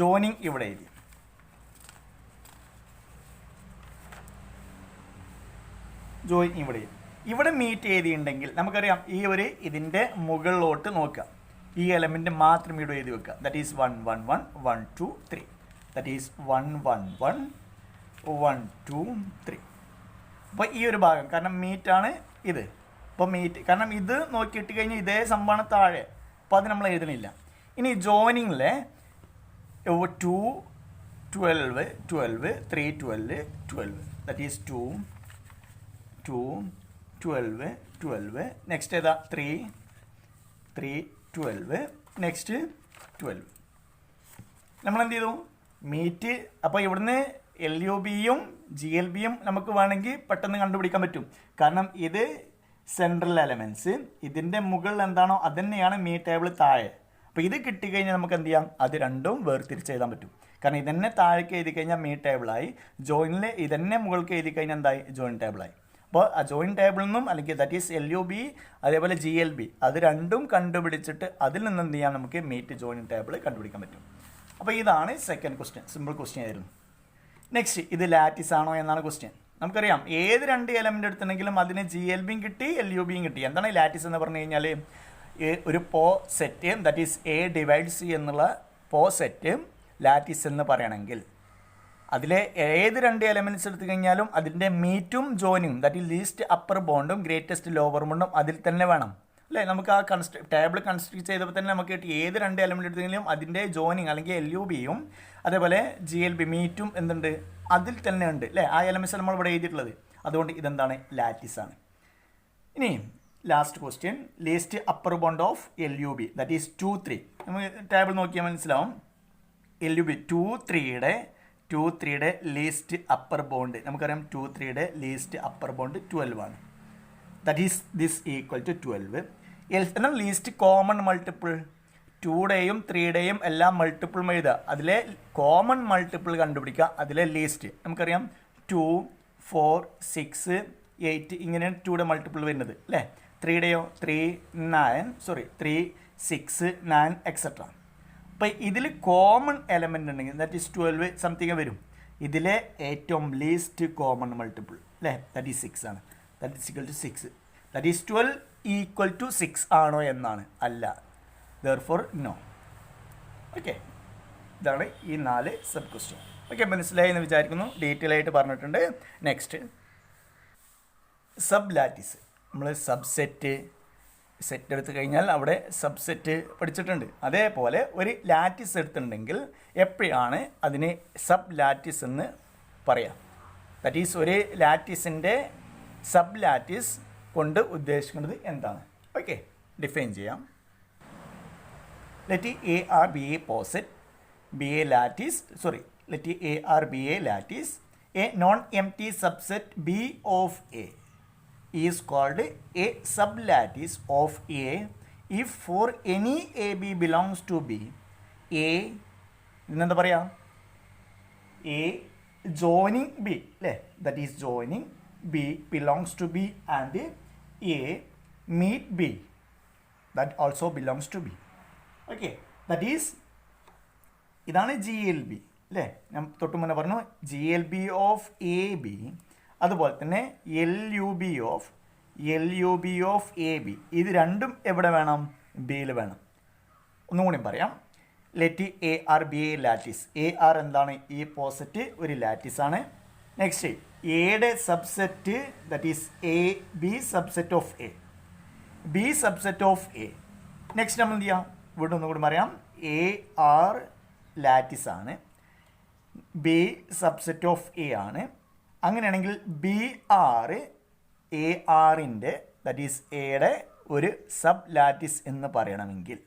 ജോയിനിങ് ഇവിടെ എഴുതി. ജോയിൻ ഇവിടെ മീറ്റ് എഴുതിയിട്ടുണ്ടെങ്കിൽ നമുക്കറിയാം ഇതിൻ്റെ മുകളിലോട്ട് നോക്കുക, ഈ എലമെൻറ്റ് മാത്രം ഇവിടെ എഴുതി വെക്കുക. That is 1 1 1 1 2 3. That is 1 1 1 1 2 3. അപ്പോൾ ഈ ഒരു ഭാഗം കാരണം മീറ്റാണ് ഇത്. അപ്പോൾ മീറ്റ് കാരണം ഇത് നോക്കിയിട്ട് കഴിഞ്ഞാൽ ഇതേ സംഭവമാണ് താഴെ, അപ്പോൾ അത് നമ്മൾ എഴുതണില്ല. ഇനി ജോയിനിങ്ങിലെ 2 12 12 3 12 12. That is 2 2 12 12. നെക്സ്റ്റ് ഏതാ 3 3 12. നെക്സ്റ്റ് 12. നമ്മൾ എന്ത് ചെയ്തു, മീറ്റ്. അപ്പോൾ ഇവിടുന്ന് LUBയും GLBയും നമുക്ക് വേണമെങ്കിൽ പെട്ടെന്ന് കണ്ടുപിടിക്കാൻ പറ്റും. കാരണം ഇത് സെൻട്രൽ എലമെൻറ്റ്സ്, ഇതിൻ്റെ മുകളിൽ എന്താണോ അത് തന്നെയാണ് മീറ്റ് ടേബിൾ താഴെ. അപ്പോൾ ഇത് കിട്ടിക്കഴിഞ്ഞാൽ നമുക്ക് എന്ത് ചെയ്യാം, അത് രണ്ടും വേർതിരിച്ച് എഴുതാൻ പറ്റും. കാരണം ഇതന്നെ താഴേക്ക് എഴുതി കഴിഞ്ഞാൽ മീറ്റ് ടേബിളായി, ജോയിനിൽ ഇതന്നെ മുകൾക്ക് എഴുതി കഴിഞ്ഞാൽ എന്തായി, ജോയിൻ ടേബിളായി. അപ്പോൾ ആ ജോയിൻ ടേബിളിൽ നിന്നും അല്ലെങ്കിൽ ദാറ്റ് ഈസ് LUB അതേപോലെ GLB അത് രണ്ടും കണ്ടുപിടിച്ചിട്ട് അതിൽ നിന്ന് എന്ത് ചെയ്യാം, നമുക്ക് മീറ്റ് ജോയിൻ ടേബിൾ കണ്ടുപിടിക്കാൻ പറ്റും. അപ്പോൾ ഇതാണ് സെക്കൻഡ് ക്വസ്റ്റ്യൻ, സിമ്പിൾ ക്വസ്റ്റ്യൻ ആയിരുന്നു. നെക്സ്റ്റ് ഇത് ലാറ്റിസ് ആണോ എന്നാണ് ക്വസ്റ്റ്യൻ. നമുക്കറിയാം ഏത് രണ്ട് എലമെൻ്റ് എടുത്തിട്ടുണ്ടെങ്കിലും അതിന് GLBയും കിട്ടി LUBയും കിട്ടി. എന്താണ് ലാറ്റിസ് എന്ന് പറഞ്ഞു കഴിഞ്ഞാൽ ഒരു പോ set that is A divide C എന്നുള്ള പോ സെറ്റ് ലാറ്റിസ് എന്ന് പറയണമെങ്കിൽ അതിലെ ഏത് രണ്ട് എലമെൻറ്റ്സ് എടുത്തു കഴിഞ്ഞാലും അതിൻ്റെ മീറ്റും ജോയിനിങ്ങും ദാറ്റ് ഈ ലീസ്റ്റ് അപ്പർ ബോണ്ടും ഗ്രേറ്റസ്റ്റ് ലോവർ ബോണ്ടും അതിൽ തന്നെ വേണം അല്ലേ. നമുക്ക് ആ ടേബിൾ കൺസ്ട്രക്ട് ചെയ്തപ്പോൾ തന്നെ നമുക്ക് കിട്ടി ഏത് രണ്ട് എലമെൻറ്റ് എടുത്തെങ്കിലും അതിൻ്റെ ജോയിനിങ് അല്ലെങ്കിൽ LUBയും അതേപോലെ GLB മീറ്റും എന്തുണ്ട് അതിൽ തന്നെ ഉണ്ട് അല്ലേ. ആ എലമെൻറ്റ്സ് നമ്മൾ ഇവിടെ എഴുതിയിട്ടുള്ളത്. അതുകൊണ്ട് ഇതെന്താണ്, ലാറ്റിസാണ്. ഇനി last question, least upper bound of LUB that is 2 3. നമുക്ക് ടേബിൾ നോക്കിയാൽ മനസ്സിലാവും. LUB 2 3യുടെ ലീസ്റ്റ് അപ്പർ ബോണ്ട് നമുക്കറിയാം. 2 3യുടെ ലീസ്റ്റ് അപ്പർ ബോണ്ട് 12 ആണ്. That is this equal to 12. എന്നാൽ ലീസ്റ്റ് കോമൺ മൾട്ടിപ്പിൾ 2യുടെയും 3യുടെയും എല്ലാം മൾട്ടിപ്പിൾ എഴുതുക, അതിലെ കോമൺ മൾട്ടിപ്പിൾ കണ്ടുപിടിക്കുക. അതിലെ ലീസ്റ്റ് നമുക്കറിയാം 2 4 6 8 ഇങ്ങനെയാണ് 2യുടെ മൾട്ടിപ്പിൾ വരുന്നത് അല്ലേ. 3യുടെയോ 3 6 9 എക്സെട്ര. അപ്പോൾ ഇതിൽ കോമൺ എലമെൻ്റ് ഉണ്ടെങ്കിൽ ദാറ്റ് ഈസ് 12 സംതിങ് വരും. ഇതിലെ ഏറ്റവും ലീസ്റ്റ് കോമൺ മൾട്ടിപ്പിൾ അല്ലേ, ദാറ്റ് ഈസ് 6 ആണ്. That is equal to 6. That is 12 equal to 6 ആണോ എന്നാണ്. അല്ല. Therefore no. ഓക്കെ, ഇതാണ് ഈ 4 സബ് ക്വസ്റ്റ്യൻ. ഓക്കെ, മനസ്സിലായി എന്ന് വിചാരിക്കുന്നു. ഡീറ്റെയിൽ ആയിട്ട് പറഞ്ഞിട്ടുണ്ട്. Next sub lattice. നമ്മൾ സബ്സെറ്റ് സെറ്റ് എടുത്തു കഴിഞ്ഞാൽ അവിടെ സബ്സെറ്റ് പഠിച്ചിട്ടുണ്ട്. അതേപോലെ ഒരു ലാറ്റിസ് എടുത്തിട്ടുണ്ടെങ്കിൽ എപ്പോഴാണ് അതിനെ സബ് ലാറ്റിസ് എന്ന് പറയാം. ദാറ്റ് ഈസ് ഒരു ലാറ്റിസിൻ്റെ സബ് ലാറ്റിസ് കൊണ്ട് ഉദ്ദേശിക്കുന്നത് എന്താണ്? ഓക്കെ, ഡിഫൈൻ ചെയ്യാം. Let A R be a poset be a lattice let A R be a lattice. A non-empty subset B of A is called a sublattice of A if for any AB belongs to B. A ഇതിനെന്താ പറയാ? A joining B, അല്ലേ? That is joining B belongs to B and A meet B that also belongs to B. Okay, that is ഇതാണ് GLB അല്ലേ? ഞാൻ തൊട്ട് മുന്നേ പറഞ്ഞു GLB ഓഫ് എ ബി. അതുപോലെ തന്നെ LUB ഓഫ് എ ബി. ഇത് രണ്ടും എവിടെ വേണം? ബിയിൽ വേണം. ഒന്നും കൂടി പറയാം. Let A R be a lattice. A R എന്താണ്? ഈ പോസറ്റ് ഒരു ലാറ്റിസ് ആണ്. നെക്സ്റ്റ് എയുടെ subset that is A B subset of A. B subset of A. Next നമ്മൾ എന്ത് ചെയ്യാം? ഇവിടെ ഒന്നുകൂടി പറയാം. എ ആർ ലാറ്റിസ് ആണ്, ബി സബ്സെറ്റ് ഓഫ് എ ആണ്. അങ്ങനെയാണെങ്കിൽ ബി ആർ എ ആറിൻ്റെ ദാറ്റ് ഈസ് എയുടെ ഒരു സബ് ലാറ്റിസ് എന്ന് പറയണമെങ്കിൽ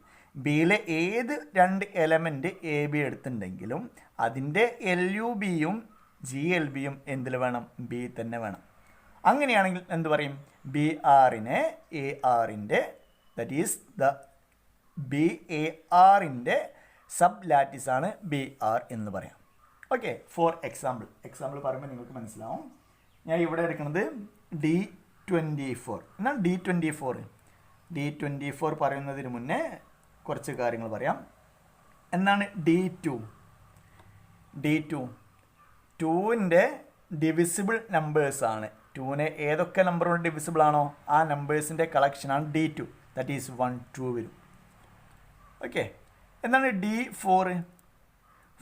ബിയിലെ ഏത് 2 എലമെൻറ്റ് എ ബി എടുത്തിട്ടുണ്ടെങ്കിലും അതിൻ്റെ LUBയും GLBയും എന്തിൽ വേണം? ബി തന്നെ വേണം. അങ്ങനെയാണെങ്കിൽ എന്ത് പറയും? ബി ആറിനെ എ ആറിൻ്റെ that is the B A aren't sub lattice ആണ് ബി ആർ എന്ന് പറയാം. ഓക്കെ, ഫോർ എക്സാമ്പിൾ പറയുമ്പോൾ നിങ്ങൾക്ക് മനസ്സിലാവും. ഞാൻ ഇവിടെ എടുക്കുന്നത് D24. എന്നാൽ D24 പറയുന്നതിന് മുന്നേ കുറച്ച് കാര്യങ്ങൾ പറയാം. എന്താണ് D2? ടൂവിൻ്റെ ഡിവിസിബിൾ നമ്പേഴ്സാണ്. 2നെ ഏതൊക്കെ നമ്പർ കൊണ്ട് ഡിവിസിബിൾ ആണോ ആ നമ്പേഴ്സിൻ്റെ കളക്ഷനാണ് D2. ദാറ്റ് ഈസ് 1 2 വരും. ഓക്കെ, എന്താണ് D4?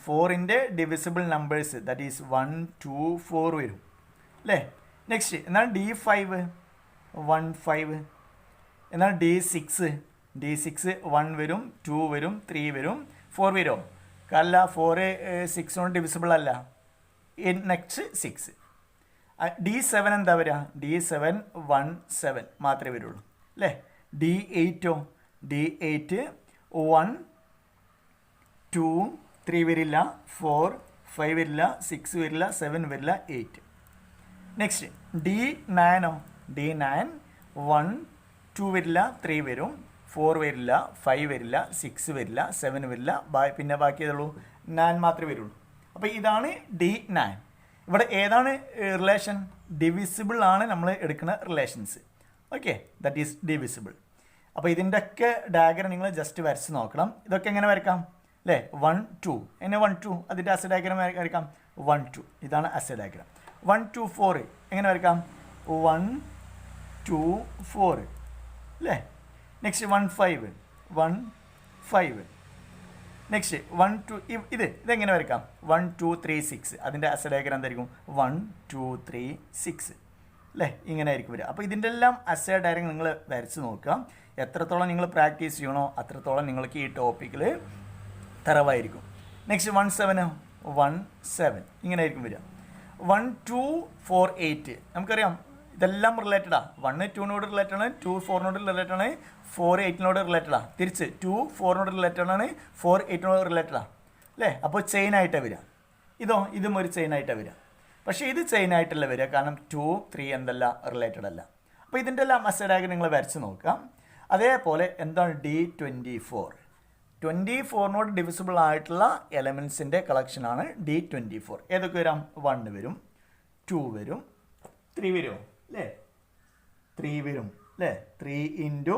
4ൻ്റെ ഡിവിസിബിൾ നമ്പേഴ്സ് ദാറ്റ് ഈസ് 1 2 4 വരും അല്ലേ? നെക്സ്റ്റ് എന്നാൽ D5 1 5. എന്നാൽ D6 1 വരും, 2 വരും, 3 വരും, 4 വരും. അല്ല, 4 6 ഡിവിസിബിൾ അല്ല. നെക്സ്റ്റ് 6. D7 എന്താ വരിക? D7 1 7 മാത്രമേ വരുള്ളൂ അല്ലേ? D8 1 2 3 വരില്ല, 4 5 വരില്ല, 6 വരില്ല, 7 വരില്ല, 8. നെക്സ്റ്റ് D9 1 2 വരില്ല, 3 വരും, 4 വരില്ല, 5 വരില്ല, 6 വരില്ല, 7 വരില്ല, പിന്നെ ബാക്കിയതുള്ളൂ 9 മാത്രമേ വരുള്ളൂ. അപ്പോൾ ഇതാണ് D9. ഇവിടെ ഏതാണ് റിലേഷൻ? ഡിവിസിബിൾ ആണ് നമ്മൾ എടുക്കുന്ന relations. Okay, that is divisible. അപ്പോൾ ഇതിൻ്റെയൊക്കെ ഡയഗ്രം നിങ്ങൾ ജസ്റ്റ് വരച്ച് നോക്കണം. ഇതൊക്കെ എങ്ങനെ വരക്കാം അല്ലേ? 1 2 എങ്ങനെ 1 2 അതിൻ്റെ അസ ഡയഗ്രം വരക്കാം. 1 2 ഇതാണ് അസ ഡയഗ്രം. 1 2 4 എങ്ങനെ വരക്കാം? 1 2 4 അല്ലേ? നെക്സ്റ്റ് 1 5 നെക്സ്റ്റ് 1 2 ഇതെങ്ങനെ വരക്കാം? 1 2 3 6 അതിൻ്റെ അസ ഡയഗ്രം എന്തായിരിക്കും? 1 2 3 6 അല്ലേ? ഇങ്ങനെ ആയിരിക്കും വരിക. അപ്പോൾ ഇതിൻ്റെ എല്ലാം അസ ഡയഗ്രം നിങ്ങൾ വരച്ച് നോക്കുക. എത്രത്തോളം നിങ്ങൾ പ്രാക്ടീസ് ചെയ്യണോ അത്രത്തോളം നിങ്ങൾക്ക് ഈ ടോപ്പിക്കിൽ തറവായിരിക്കും. നെക്സ്റ്റ് 1 7 ഇങ്ങനെ ആയിരിക്കും വരിക. 1 2 4 8 നമുക്കറിയാം ഇതെല്ലാം റിലേറ്റഡാണ്. 1 2നോട് റിലേറ്റഡ് ആണ്, 2 4നോട് റിലേറ്റഡ് ആണ്, 4 8നോട് റിലേറ്റഡ് ആണ്. തിരിച്ച് 2 4നോട് റിലേറ്റഡ് ആണ്, 4 8നോട് റിലേറ്റഡ് ആണ് അല്ലേ? അപ്പോൾ ചെയിൻ ആയിട്ടാണ് വരിക. ഇതും ഒരു ചെയിൻ ആയിട്ടാണ് വരിക. പക്ഷേ ഇത് ചെയിൻ ആയിട്ടല്ല വരിക, കാരണം 2 3 എന്തല്ല റിലേറ്റഡ് അല്ല. അപ്പോൾ ഇതിൻ്റെ എല്ലാം അസ ഡയഗ്രം നിങ്ങൾ വരച്ച് നോക്കാം. അതേപോലെ എന്താണ് D24നോട് ഡിവിസിബിൾ ആയിട്ടുള്ള എലമെൻസിൻ്റെ കളക്ഷനാണ് D24. ഏതൊക്കെ വരാം? 1 വരും, 2 വരും, 3 വരുമോ അല്ലേ? 3 വരും അല്ലേ? 3 ×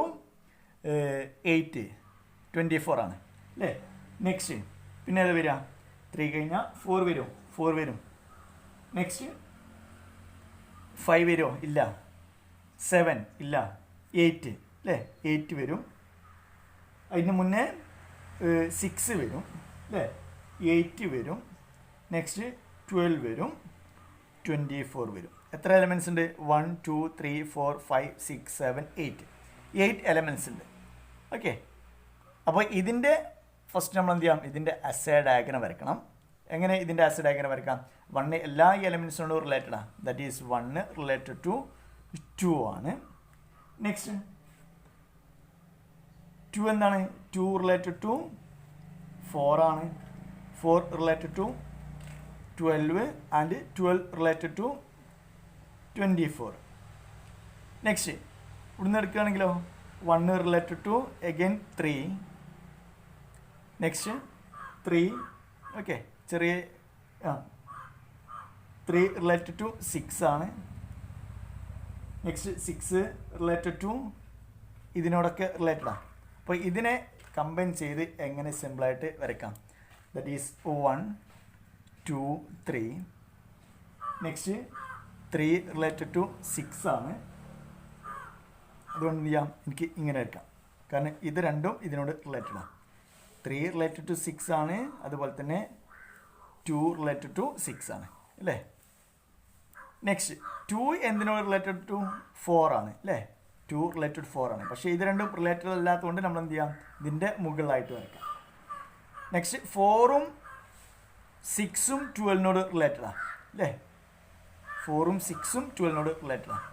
8 24 ആണ് അല്ലേ? നെക്സ്റ്റ് പിന്നെ ഏത് വരിക? 3 കഴിഞ്ഞാൽ 4 വരും. നെക്സ്റ്റ് 5 വരുമോ? ഇല്ല. 7 ഇല്ല. 8 അല്ലേ, 8 വരും. അതിന് മുന്നേ 6 വരും അല്ലേ, 8 വരും. നെക്സ്റ്റ് 12 വരും, 24 വരും. എത്ര എലമെൻറ്റ്സ് ഉണ്ട്? 1 2 3 4 5 6 7 8 എലമെൻറ്റ്സ് ഉണ്ട്. ഓക്കെ, അപ്പോൾ ഇതിൻ്റെ ഫസ്റ്റ് നമ്മൾ എന്ത് ചെയ്യാം? ഇതിൻ്റെ അസേ ഡയഗ്രം വരയ്ക്കണം. എങ്ങനെ ഇതിൻ്റെ അസേ ഡയഗ്രം വരയ്ക്കാം? 1 എല്ലാ എലമെൻറ്റ്സിനോടും റിലേറ്റഡാണ്. ദാറ്റ് ഈസ് 1 റിലേറ്റഡ് ടു 2 ആണ്. നെക്സ്റ്റ് 2 എന്താണ്? 2 റിലേറ്റഡ് ടു 4 ആണ്. 4 related to 12 and 12 related to 24. Next ഇവിടുന്ന് എടുക്കുകയാണെങ്കിലോ 1 related to again 3. Next 3. Okay, ചെറിയ 3 റിലേറ്റഡ് ടു 6 ആണ്. നെക്സ്റ്റ് 6 റിലേറ്റഡ് ടു ഇതിനോടൊക്കെ റിലേറ്റഡാണ്. അപ്പോൾ ഇതിനെ കമ്പൈൻ ചെയ്ത് എങ്ങനെ സിമ്പിളായിട്ട് വരയ്ക്കാം? That is 1 2 3. Next 3 related to 6 ആണ്. അതുകൊണ്ട് എന്ത് ചെയ്യാം? എനിക്ക് ഇങ്ങനെ വരയ്ക്കാം, കാരണം ഇത് രണ്ടും ഇതിനോട് റിലേറ്റഡാണ്. 3 റിലേറ്റഡ് ടു 6 ആണ്, അതുപോലെ തന്നെ 2 റിലേറ്റഡ് ടു 6 ആണ് അല്ലേ. നെക്സ്റ്റ് 2 എന്തിനോട് റിലേറ്റഡ് ടു 4 ആണ് അല്ലേ. 2 റിലേറ്റഡ് 4 ആണ്. പക്ഷേ ഇത് രണ്ടും റിലേറ്റഡ് അല്ലാത്തതുകൊണ്ട് നമ്മൾ എന്ത് ചെയ്യാം? ഇതിൻ്റെ മുകളിലായിട്ട് വരയ്ക്കാം. നെക്സ്റ്റ് 4ഉം 6ഉം 12നോട് റിലേറ്റഡാണ് അല്ലേ. 4ഉം 6ഉം 12നോട് റിലേറ്റഡാണ്.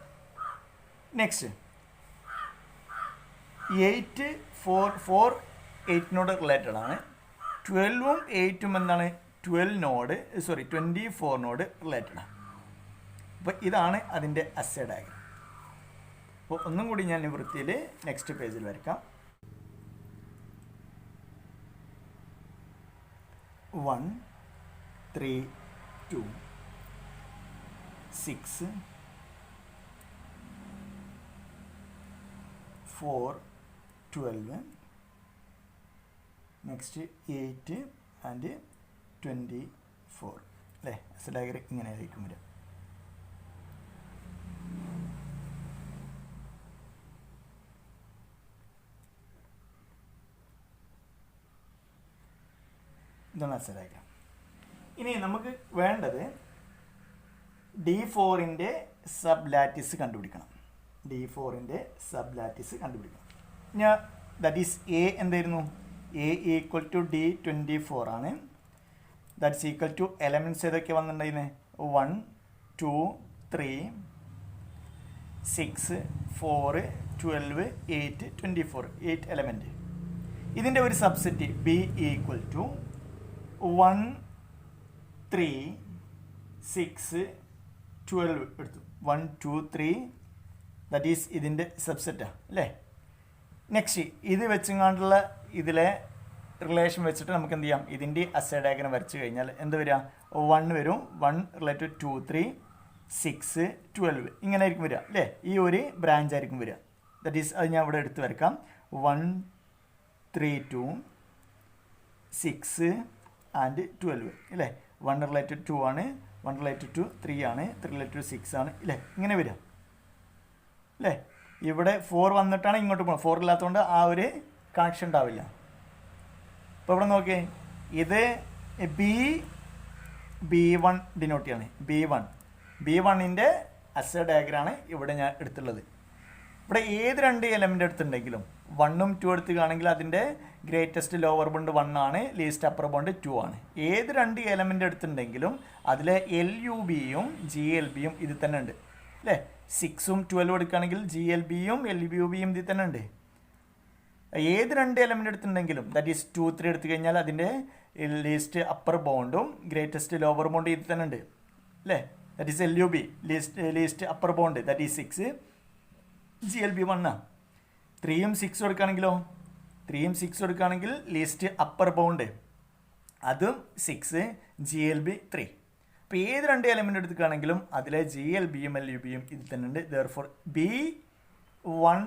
നെക്സ്റ്റ് 8 4 8നോട് റിലേറ്റഡ് ആണ്. 12ഉം 8ഉം എന്താണ്? 24നോട് റിലേറ്റഡ് ആണ്. അപ്പോൾ ഇതാണ് അതിൻ്റെ അസേ ഡയഗ്രം. അപ്പോൾ ഒന്നും കൂടി ഞാൻ വൃത്തിയിൽ നെക്സ്റ്റ് പേജിൽ വരയ്ക്കാം. 1 3 2 6 4 12. നെക്സ്റ്റ് 8 ആൻഡ് 24 അല്ലേ. അസേ ഡയഗ്രം ഇങ്ങനെ ആയിരിക്കും വരിക. ഇതാണ് അസേ ഡയഗ്രം. ഇനി നമുക്ക് വേണ്ടത് D4ൻ്റെ സബ് ലാറ്റിസ് കണ്ടുപിടിക്കണം. D4ൻ്റെ സബ് ലാറ്റിസ് കണ്ടുപിടിക്കണം. ഞാൻ ദാറ്റ് ഈസ് എ എന്തായിരുന്നു? എ ഈക്വൽ ടു D24 ആണ്. ദാറ്റ്സ് ഈക്വൽ ടു എലമെൻറ്റ്സ് ഏതൊക്കെ വന്നിട്ടുണ്ടായിരുന്നത്? 1 2 3 6 4 12 8 24 8 എലമെൻറ്റ്. ഇതിൻ്റെ ഒരു സബ്സെറ്റ് ബി ഈക്വൽ ടു 1 3 6 12 എടുത്തു. 1 2 3 ദാറ്റ് ഈസ് ഇതിൻ്റെ സബ്സെറ്റാണ് അല്ലേ. നെക്സ്റ്റ് ഇത് വെച്ചെങ്ങാണ്ടുള്ള ഇതിലെ റിലേഷൻ വെച്ചിട്ട് നമുക്ക് എന്ത് ചെയ്യാം? ഇതിൻ്റെ അസേ ഡയഗ്രം വരച്ച് കഴിഞ്ഞാൽ എന്ത് വരിക? 1 വരും. 1 റിലേറ്റഡ് 2 3 6 12 ഇങ്ങനെ ആയിരിക്കും വരിക അല്ലേ. ഈ ഒരു ബ്രാഞ്ച് ആയിരിക്കും വരിക. ദാറ്റ് ഈസ് അത് ഞാൻ ഇവിടെ എടുത്ത് വരക്കാം. 1 3 2 6 ആൻഡ് 12 അല്ലേ. 1 റിലേറ്റഡ് 2 ആണ്, 1 റിലേറ്റഡ് ടു 3 ആണ്, 3 റിലേറ്റഡ് 6 ആണ് ഇല്ലേ. ഇങ്ങനെ വരിക അല്ലേ. ഇവിടെ 4 വന്നിട്ടാണ് ഇങ്ങോട്ട് പോകുന്നത്. 4 ഇല്ലാത്തതുകൊണ്ട് ആ ഒരു കണക്ഷൻ ഉണ്ടാവില്ല. അപ്പോൾ ഇവിടെ നോക്കിയേ, ഇത് B1 ഡിനോട്ട് ചെയ്യാണ്. B1ൻ്റെ അസേ ഡയഗ്രാണ് ഇവിടെ ഞാൻ എടുത്തുള്ളത്. ഇവിടെ ഏത് 2 എലമെൻ്റ് എടുത്തിട്ടുണ്ടെങ്കിലും 1ഉം 2 എടുത്തുകയാണെങ്കിൽ അതിൻ്റെ ഗ്രേറ്റസ്റ്റ് ലോവർ ബോണ്ട് 1 ആണ്, ലീസ്റ്റ് അപ്പർ ബോണ്ട് 2 ആണ്. ഏത് 2 എലമെൻ്റ് എടുത്തിട്ടുണ്ടെങ്കിലും അതിലെ LUBയും GLBയും ഇതിൽ തന്നെ ഉണ്ട് അല്ലേ. 6ഉം 12ഉം എടുക്കുകയാണെങ്കിൽ GLBയും LUBയും ഇതിൽ തന്നെ ഉണ്ട്. ഏത് 2 എലമെൻ്റ് എടുത്തിട്ടുണ്ടെങ്കിലും ദാറ്റ് ഈസ് 2 3 എടുത്തു കഴിഞ്ഞാൽ അതിൻ്റെ ലീസ്റ്റ് അപ്പർ ബോണ്ടും ഗ്രേറ്റസ്റ്റ് ലോവർ ബോണ്ടും ഇതിൽ തന്നെ ഉണ്ട് അല്ലേ. That is LUB least upper bond that is 6, GLB 1 ആണ്. 3ഉം 6ഉം എടുക്കുകയാണെങ്കിലോ 3ഉം 6ഉം എടുക്കുകയാണെങ്കിൽ ലീസ്റ്റ് അപ്പർ ബൗണ്ട് അതും 6, GLB 3. അപ്പോൾ ഏത് 2 എലമെൻ്റ് എടുക്കുകയാണെങ്കിലും അതിലെ GLBയും LUBയും ഇതിൽ തന്നെ ഉണ്ട്. Therefore B1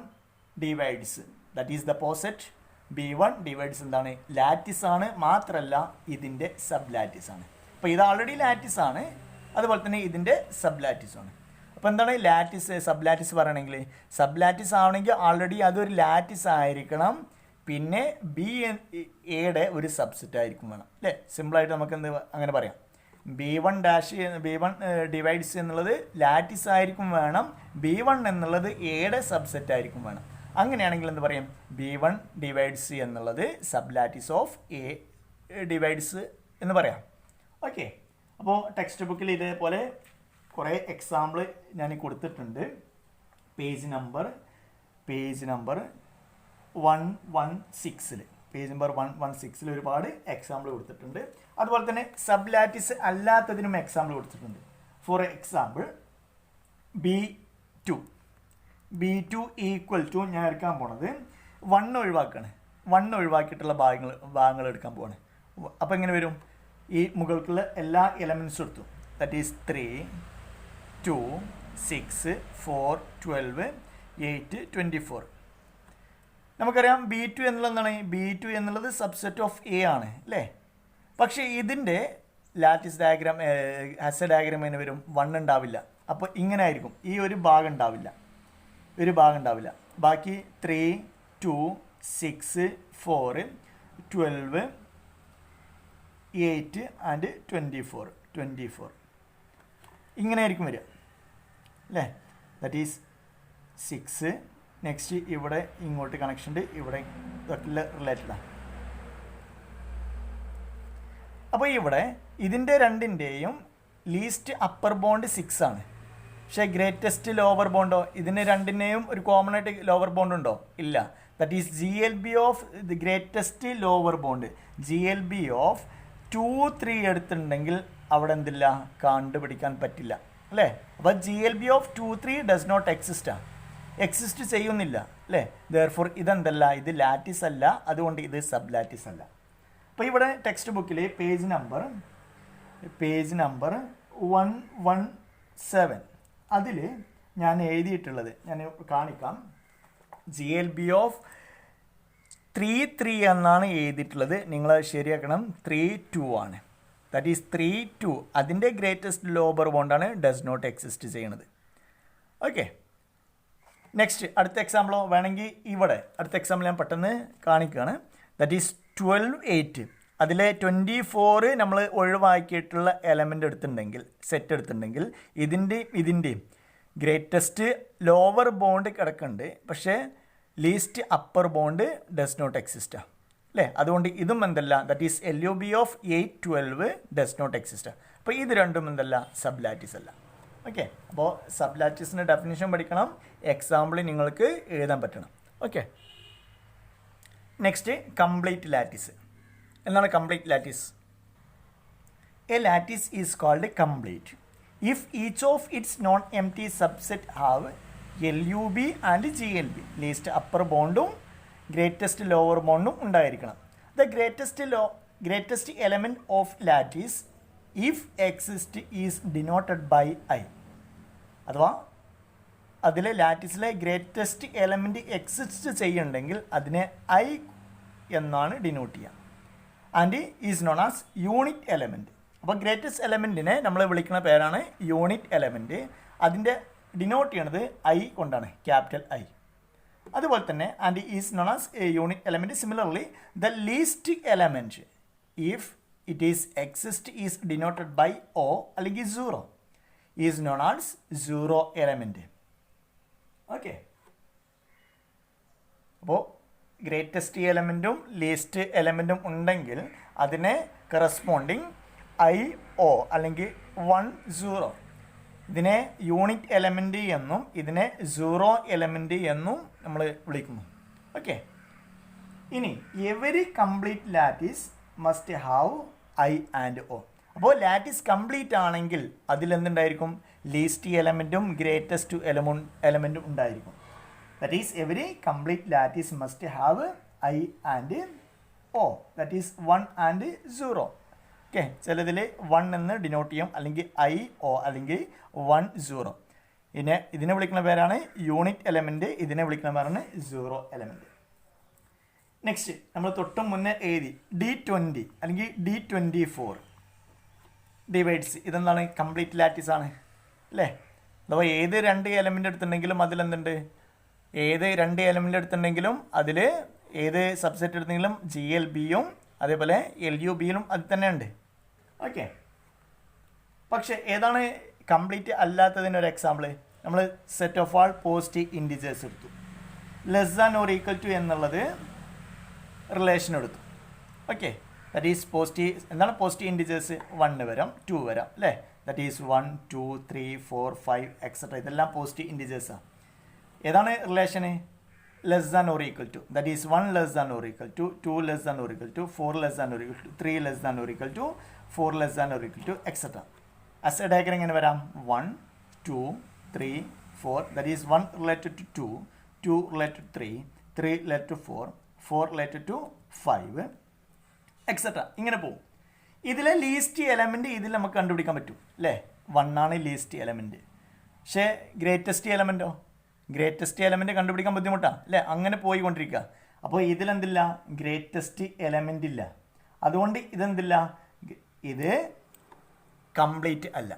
divides that is the poset. B1 divides എന്താണ്? ലാറ്റിസ് ആണ്. മാത്രമല്ല ഇതിൻ്റെ സബ് ലാറ്റിസ് ആണ്. അപ്പോൾ ഇത് ആൾറെഡി ലാറ്റിസ് ആണ്, അതുപോലെ തന്നെ ഇതിൻ്റെ സബ് ലാറ്റിസ് ആണ്. അപ്പോൾ എന്താണ് ലാറ്റിസ് സബ് ലാറ്റിസ് പറയണമെങ്കിൽ സബ് ലാറ്റിസ് ആവണമെങ്കിൽ ആൾറെഡി അതൊരു ലാറ്റിസ് ആയിരിക്കണം, പിന്നെ ബി എയുടെ ഒരു സബ്സെറ്റ് ആയിരിക്കും വേണം അല്ലേ. സിമ്പിളായിട്ട് നമുക്ക് എന്ത് അങ്ങനെ പറയാം, B1 ഡിവൈഡ്സ് എന്നുള്ളത് ലാറ്റിസ് ആയിരിക്കും വേണം, B1 എന്നുള്ളത് എയുടെ സബ്സെറ്റ് ആയിരിക്കും വേണം. അങ്ങനെയാണെങ്കിൽ എന്ത് പറയും, B1 ഡിവൈഡ്സ് എന്നുള്ളത് sub lattice of A divides എന്ന് പറയാം. ഓക്കെ, അപ്പോൾ ടെക്സ്റ്റ് ബുക്കിൽ ഇതേപോലെ കുറേ എക്സാമ്പിൾ ഞാൻ കൊടുത്തിട്ടുണ്ട്. പേജ് നമ്പർ 116 പേജ് നമ്പർ 116 ഒരുപാട് എക്സാമ്പിൾ കൊടുത്തിട്ടുണ്ട്. അതുപോലെ തന്നെ സബ് ലാറ്റിസ് അല്ലാത്തതിനും എക്സാമ്പിൾ കൊടുത്തിട്ടുണ്ട്. For example B2 equal to ഞാൻ എടുക്കാൻ പോണത് 1 ഒഴിവാക്കാണ്. 1 ഒഴിവാക്കിയിട്ടുള്ള ഭാഗങ്ങൾ എടുക്കാൻ പോവാണ്. അപ്പോൾ എങ്ങനെ വരും, ഈ മുകൾക്കുള്ള എല്ലാ എലമെൻറ്റ്സും എടുത്തു. That is 3, 2, 6, 4, 12, 8, 24. നമുക്കറിയാം B2 എന്നുള്ളത് എന്താണ്, B2 എന്നുള്ളത് സബ്സെറ്റ് ഓഫ് എ ആണ് അല്ലേ. പക്ഷേ ഇതിൻ്റെ ലാറ്റിസ് ഡയഗ്രാം ഹസ ഡയഗ്രാം എങ്ങനെ വരും, 1 ഉണ്ടാവില്ല. അപ്പോൾ ഇങ്ങനെ ആയിരിക്കും, ഈ ഒരു ഭാഗം ഉണ്ടാവില്ല. ബാക്കി 3, 2, 6, 4, 12, 8 ആൻഡ് 24 ഇങ്ങനെ ആയിരിക്കും വരിക അല്ലേ. That is 6. നെക്സ്റ്റ് ഇവിടെ ഇങ്ങോട്ട് കണക്ഷൻ ഉണ്ട്, ഇവിടെ തൊട്ടുള്ള റിലേറ്റഡാണ്. അപ്പോൾ ഇവിടെ ഇതിൻ്റെ രണ്ടിൻ്റെയും ലീസ്റ്റ് അപ്പർ ബോണ്ട് 6 ആണ്. പക്ഷേ ഗ്രേറ്റസ്റ്റ് ലോവർ ബോണ്ടോ, ഇതിന് രണ്ടിനെയും ഒരു കോമൺ ആയിട്ട് ലോവർ ബോണ്ട് ഉണ്ടോ, ഇല്ല. That is GLB of the greatest lower bond. GLB of 2, 3 എടുത്തിട്ടുണ്ടെങ്കിൽ അവിടെ എന്തില്ല, കണ്ടുപിടിക്കാൻ പറ്റില്ല അല്ലേ. അപ്പോൾ GLB of 2, 3 does not exist ചെയ്യുന്നില്ല അല്ലേ. ദെയർഫോർ ഇതെന്തല്ല, ഇത് ലാറ്റിസ് അല്ല, അതുകൊണ്ട് ഇത് സബ് ലാറ്റിസ് അല്ല. അപ്പോൾ ഇവിടെ ടെക്സ്റ്റ് ബുക്കിൽ പേജ് നമ്പർ 117 അതിൽ ഞാൻ എഴുതിയിട്ടുള്ളത് ഞാൻ കാണിക്കാം. GLB ഓഫ് 3, 3 എന്നാണ് എഴുതിയിട്ടുള്ളത്. നിങ്ങൾ ശരിയാക്കണം, 3, 2 ആണ്. ദാറ്റ് ഈസ് 3, 2 അതിൻ്റെ ഗ്രേറ്റസ്റ്റ് ലോവർ ബോണ്ടാണ് ഡസ് നോട്ട് എക്സിസ്റ്റ് ചെയ്യുന്നത്. ഓക്കെ, നെക്സ്റ്റ് അടുത്ത എക്സാമ്പിളോ വേണമെങ്കിൽ ഇവിടെ അടുത്ത എക്സാമ്പിൾ ഞാൻ പെട്ടെന്ന് കാണിക്കുകയാണ്. ദാറ്റ് ഈസ് 12, 8 അതിലെ 24 നമ്മൾ ഒഴിവാക്കിയിട്ടുള്ള എലമെൻ്റ് സെറ്റ് എടുത്തിട്ടുണ്ടെങ്കിൽ ഇതിൻ്റെയും ഗ്രേറ്റസ്റ്റ് ലോവർ ബോണ്ട് കിടക്കുന്നുണ്ട്, പക്ഷേ least upper bound does not exist അല്ലേ. അതുകൊണ്ട് ഇതും എന്തല്ല, that is LOB of 8, 12 does not exist. അപ്പോൾ ഇത് രണ്ടും എന്തല്ല, സബ് ലാറ്റിസ് അല്ല. ഓക്കെ, അപ്പോൾ സബ് ലാറ്റിസിൻ്റെ ഡെഫിനിഷൻ പഠിക്കണം, എക്സാമ്പിൾ നിങ്ങൾക്ക് എഴുതാൻ പറ്റണം. Okay, next complete lattice. എന്താണ് complete lattice? A lattice is called complete if each of its non empty subset have LUB and GLB. Least upper ബോണ്ടും ഗ്രേറ്റസ്റ്റ് ലോവർ ബോണ്ടും ഉണ്ടായിരിക്കണം. The greatest element of lattice if exist is denoted by I. അഥവാ അതിലെ ലാറ്റിസിലെ ഗ്രേറ്റസ്റ്റ് എലമെൻറ്റ് എക്സിസ്റ്റ് ചെയ്യുന്നുണ്ടെങ്കിൽ അതിനെ I എന്നാണ് ഡിനോട്ട് ചെയ്യുക. And is known as unit element. അപ്പോൾ ഗ്രേറ്റസ്റ്റ് എലമെൻറ്റിനെ നമ്മൾ വിളിക്കുന്ന പേരാണ് യൂണിറ്റ് എലമെൻറ്റ്. അതിൻ്റെ ഡിനോട്ട് ചെയ്യണത് I കൊണ്ടാണ്, ക്യാപിറ്റൽ I. അതുപോലെ തന്നെ and is known as a unit element. Similarly the least element if it is exist is denoted by O അല്ലെങ്കിൽ 0 is known as 0 element. Okay, അപ്പോൾ ഗ്രേറ്റസ്റ്റ് എലമെൻറ്റും ലീസ്റ്റ് എലമെൻറ്റും ഉണ്ടെങ്കിൽ അതിനെ കറസ്പോണ്ടിങ് IO അല്ലെങ്കിൽ 1, 0 ഇതിനെ യൂണിറ്റ് എലമെൻറ്റ് എന്നും ഇതിനെ 0 എലമെൻറ്റ് എന്നും നമ്മൾ വിളിക്കുന്നു. ഓക്കെ, ഇനി every complete lattice must have I and O. അപ്പോൾ ലാറ്റിസ് കംപ്ലീറ്റ് ആണെങ്കിൽ അതിലെന്തുണ്ടായിരിക്കും, ലീസ്റ്റ് എലമെൻറ്റും ഗ്രേറ്റസ്റ്റ് എലമെൻറ്റും ഉണ്ടായിരിക്കും. That is every complete lattice must have I and O. That is 1 and 0. Okay, ചിലതിൽ 1 എന്ന് ഡിനോട്ട് ചെയ്യും, അല്ലെങ്കിൽ IO അല്ലെങ്കിൽ 1, 0. ഇതിനെ വിളിക്കുന്ന പേരാണ് യൂണിറ്റ് എലമെൻറ്റ്, ഇതിനെ വിളിക്കുന്ന പേരാണ് 0 എലമെൻറ്റ്. നെക്സ്റ്റ് നമ്മൾ തൊട്ടും മുന്നേ എഴുതി D20 അല്ലെങ്കിൽ D24 ഡിവൈഡ്സ്. ഇതെന്താണ്, കംപ്ലീറ്റ് ലാറ്റിസ് ആണ് അല്ലേ. അഥവാ ഏത് രണ്ട് എലമെൻ്റ് എടുത്തിട്ടുണ്ടെങ്കിലും അതിലെന്തുണ്ട്, ഏത് രണ്ട് എലമെൻ്റ് എടുത്തിട്ടുണ്ടെങ്കിലും അതിൽ ഏത് സബ്സെറ്റ് എടുത്തെങ്കിലും GLBയും അതേപോലെ LUBയിലും അത് തന്നെ ഉണ്ട്. ഓക്കെ, പക്ഷേ ഏതാണ് കംപ്ലീറ്റ് അല്ലാത്തതിന് ഒരു എക്സാമ്പിൾ? നമ്മൾ set of all positive integers എടുത്തു, less than or equal to എന്നുള്ളത് റിലേഷൻ എടുത്തു. Okay, that is positive. എന്താണ് പോസിറ്റീവ് ഇൻഡിജേഴ്സ്? 1 വരാം, 2 വരാം അല്ലേ. That is 1 2 3 4 5 etcetera. ഇതെല്ലാം പോസിറ്റീവ് ഇൻഡിജേഴ്സാണ്. ഏതാണ് റിലേഷന്? Less than or equal to. That is 1 less than or equal to, 2 less than or equal to, 4 less than or equal to, 3 less than or equal to, 4 less than or equal to etcetera. As a diagram എങ്ങനെ വരാം? 1 2 3 4. That is 1 related to 2, 2 related to 3, 3 related to 4, 4 related to 5 etcetera. ഇങ്ങനെ പോകും. ഇതിലെ ലീസ്റ്റ് എലമെൻറ്റ് ഇതിൽ നമുക്ക് കണ്ടുപിടിക്കാൻ പറ്റും അല്ലേ. 1 ആണ് ലീസ്റ്റ് എലമെൻറ്റ്. പക്ഷേ ഗ്രേറ്റസ്റ്റ് എലമെൻറ്റോ? ഗ്രേറ്റസ്റ്റ് എലമെൻറ്റ് കണ്ടുപിടിക്കാൻ ബുദ്ധിമുട്ടാണ് അല്ലേ. അങ്ങനെ പോയിക്കൊണ്ടിരിക്കുക. അപ്പോൾ ഇതിലെന്തില്ല? ഗ്രേറ്റസ്റ്റ് എലമെൻ്റ് ഇല്ല. അതുകൊണ്ട് ഇതെന്തില്ല, ഇത് കംപ്ലീറ്റ് അല്ല.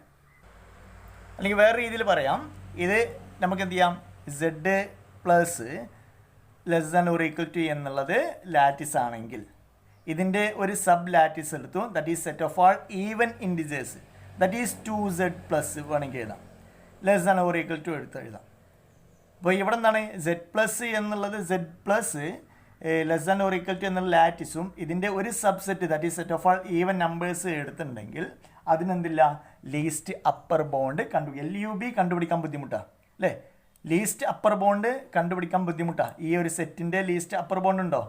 അല്ലെങ്കിൽ വേറെ രീതിയിൽ പറയാം, ഇത് നമുക്ക് എന്ത് ചെയ്യാം, Z plus less than or equal to എന്നുള്ളത് ലാറ്റിസ് ആണെങ്കിൽ ഇതിൻ്റെ ഒരു സബ് ലാറ്റിസ് എടുത്തു, that is set of all even integers, that is 2Z plus വേണമെങ്കിൽ എഴുതാം. Less than or equal to എടുത്ത് എഴുതാം. അപ്പോൾ ഇവിടെ എന്താണ് Z പ്ലസ് എന്നുള്ളത്, Z plus less than or equal to എന്നുള്ള ലാറ്റിസും ഇതിൻ്റെ ഒരു subset that is set of all even numbers എടുത്തിട്ടുണ്ടെങ്കിൽ അതിനെന്തില്ല, ലീസ്റ്റ് അപ്പർ ബോണ്ട് LUB കണ്ടുപിടിക്കാൻ ബുദ്ധിമുട്ടാണ് അല്ലേ. ലീസ്റ്റ് അപ്പർ ബോണ്ട് കണ്ടുപിടിക്കാൻ ബുദ്ധിമുട്ടാണ്. ഈ ഒരു സെറ്റിൻ്റെ ലീസ്റ്റ് അപ്പർ ബോണ്ട് ഉണ്ടോ?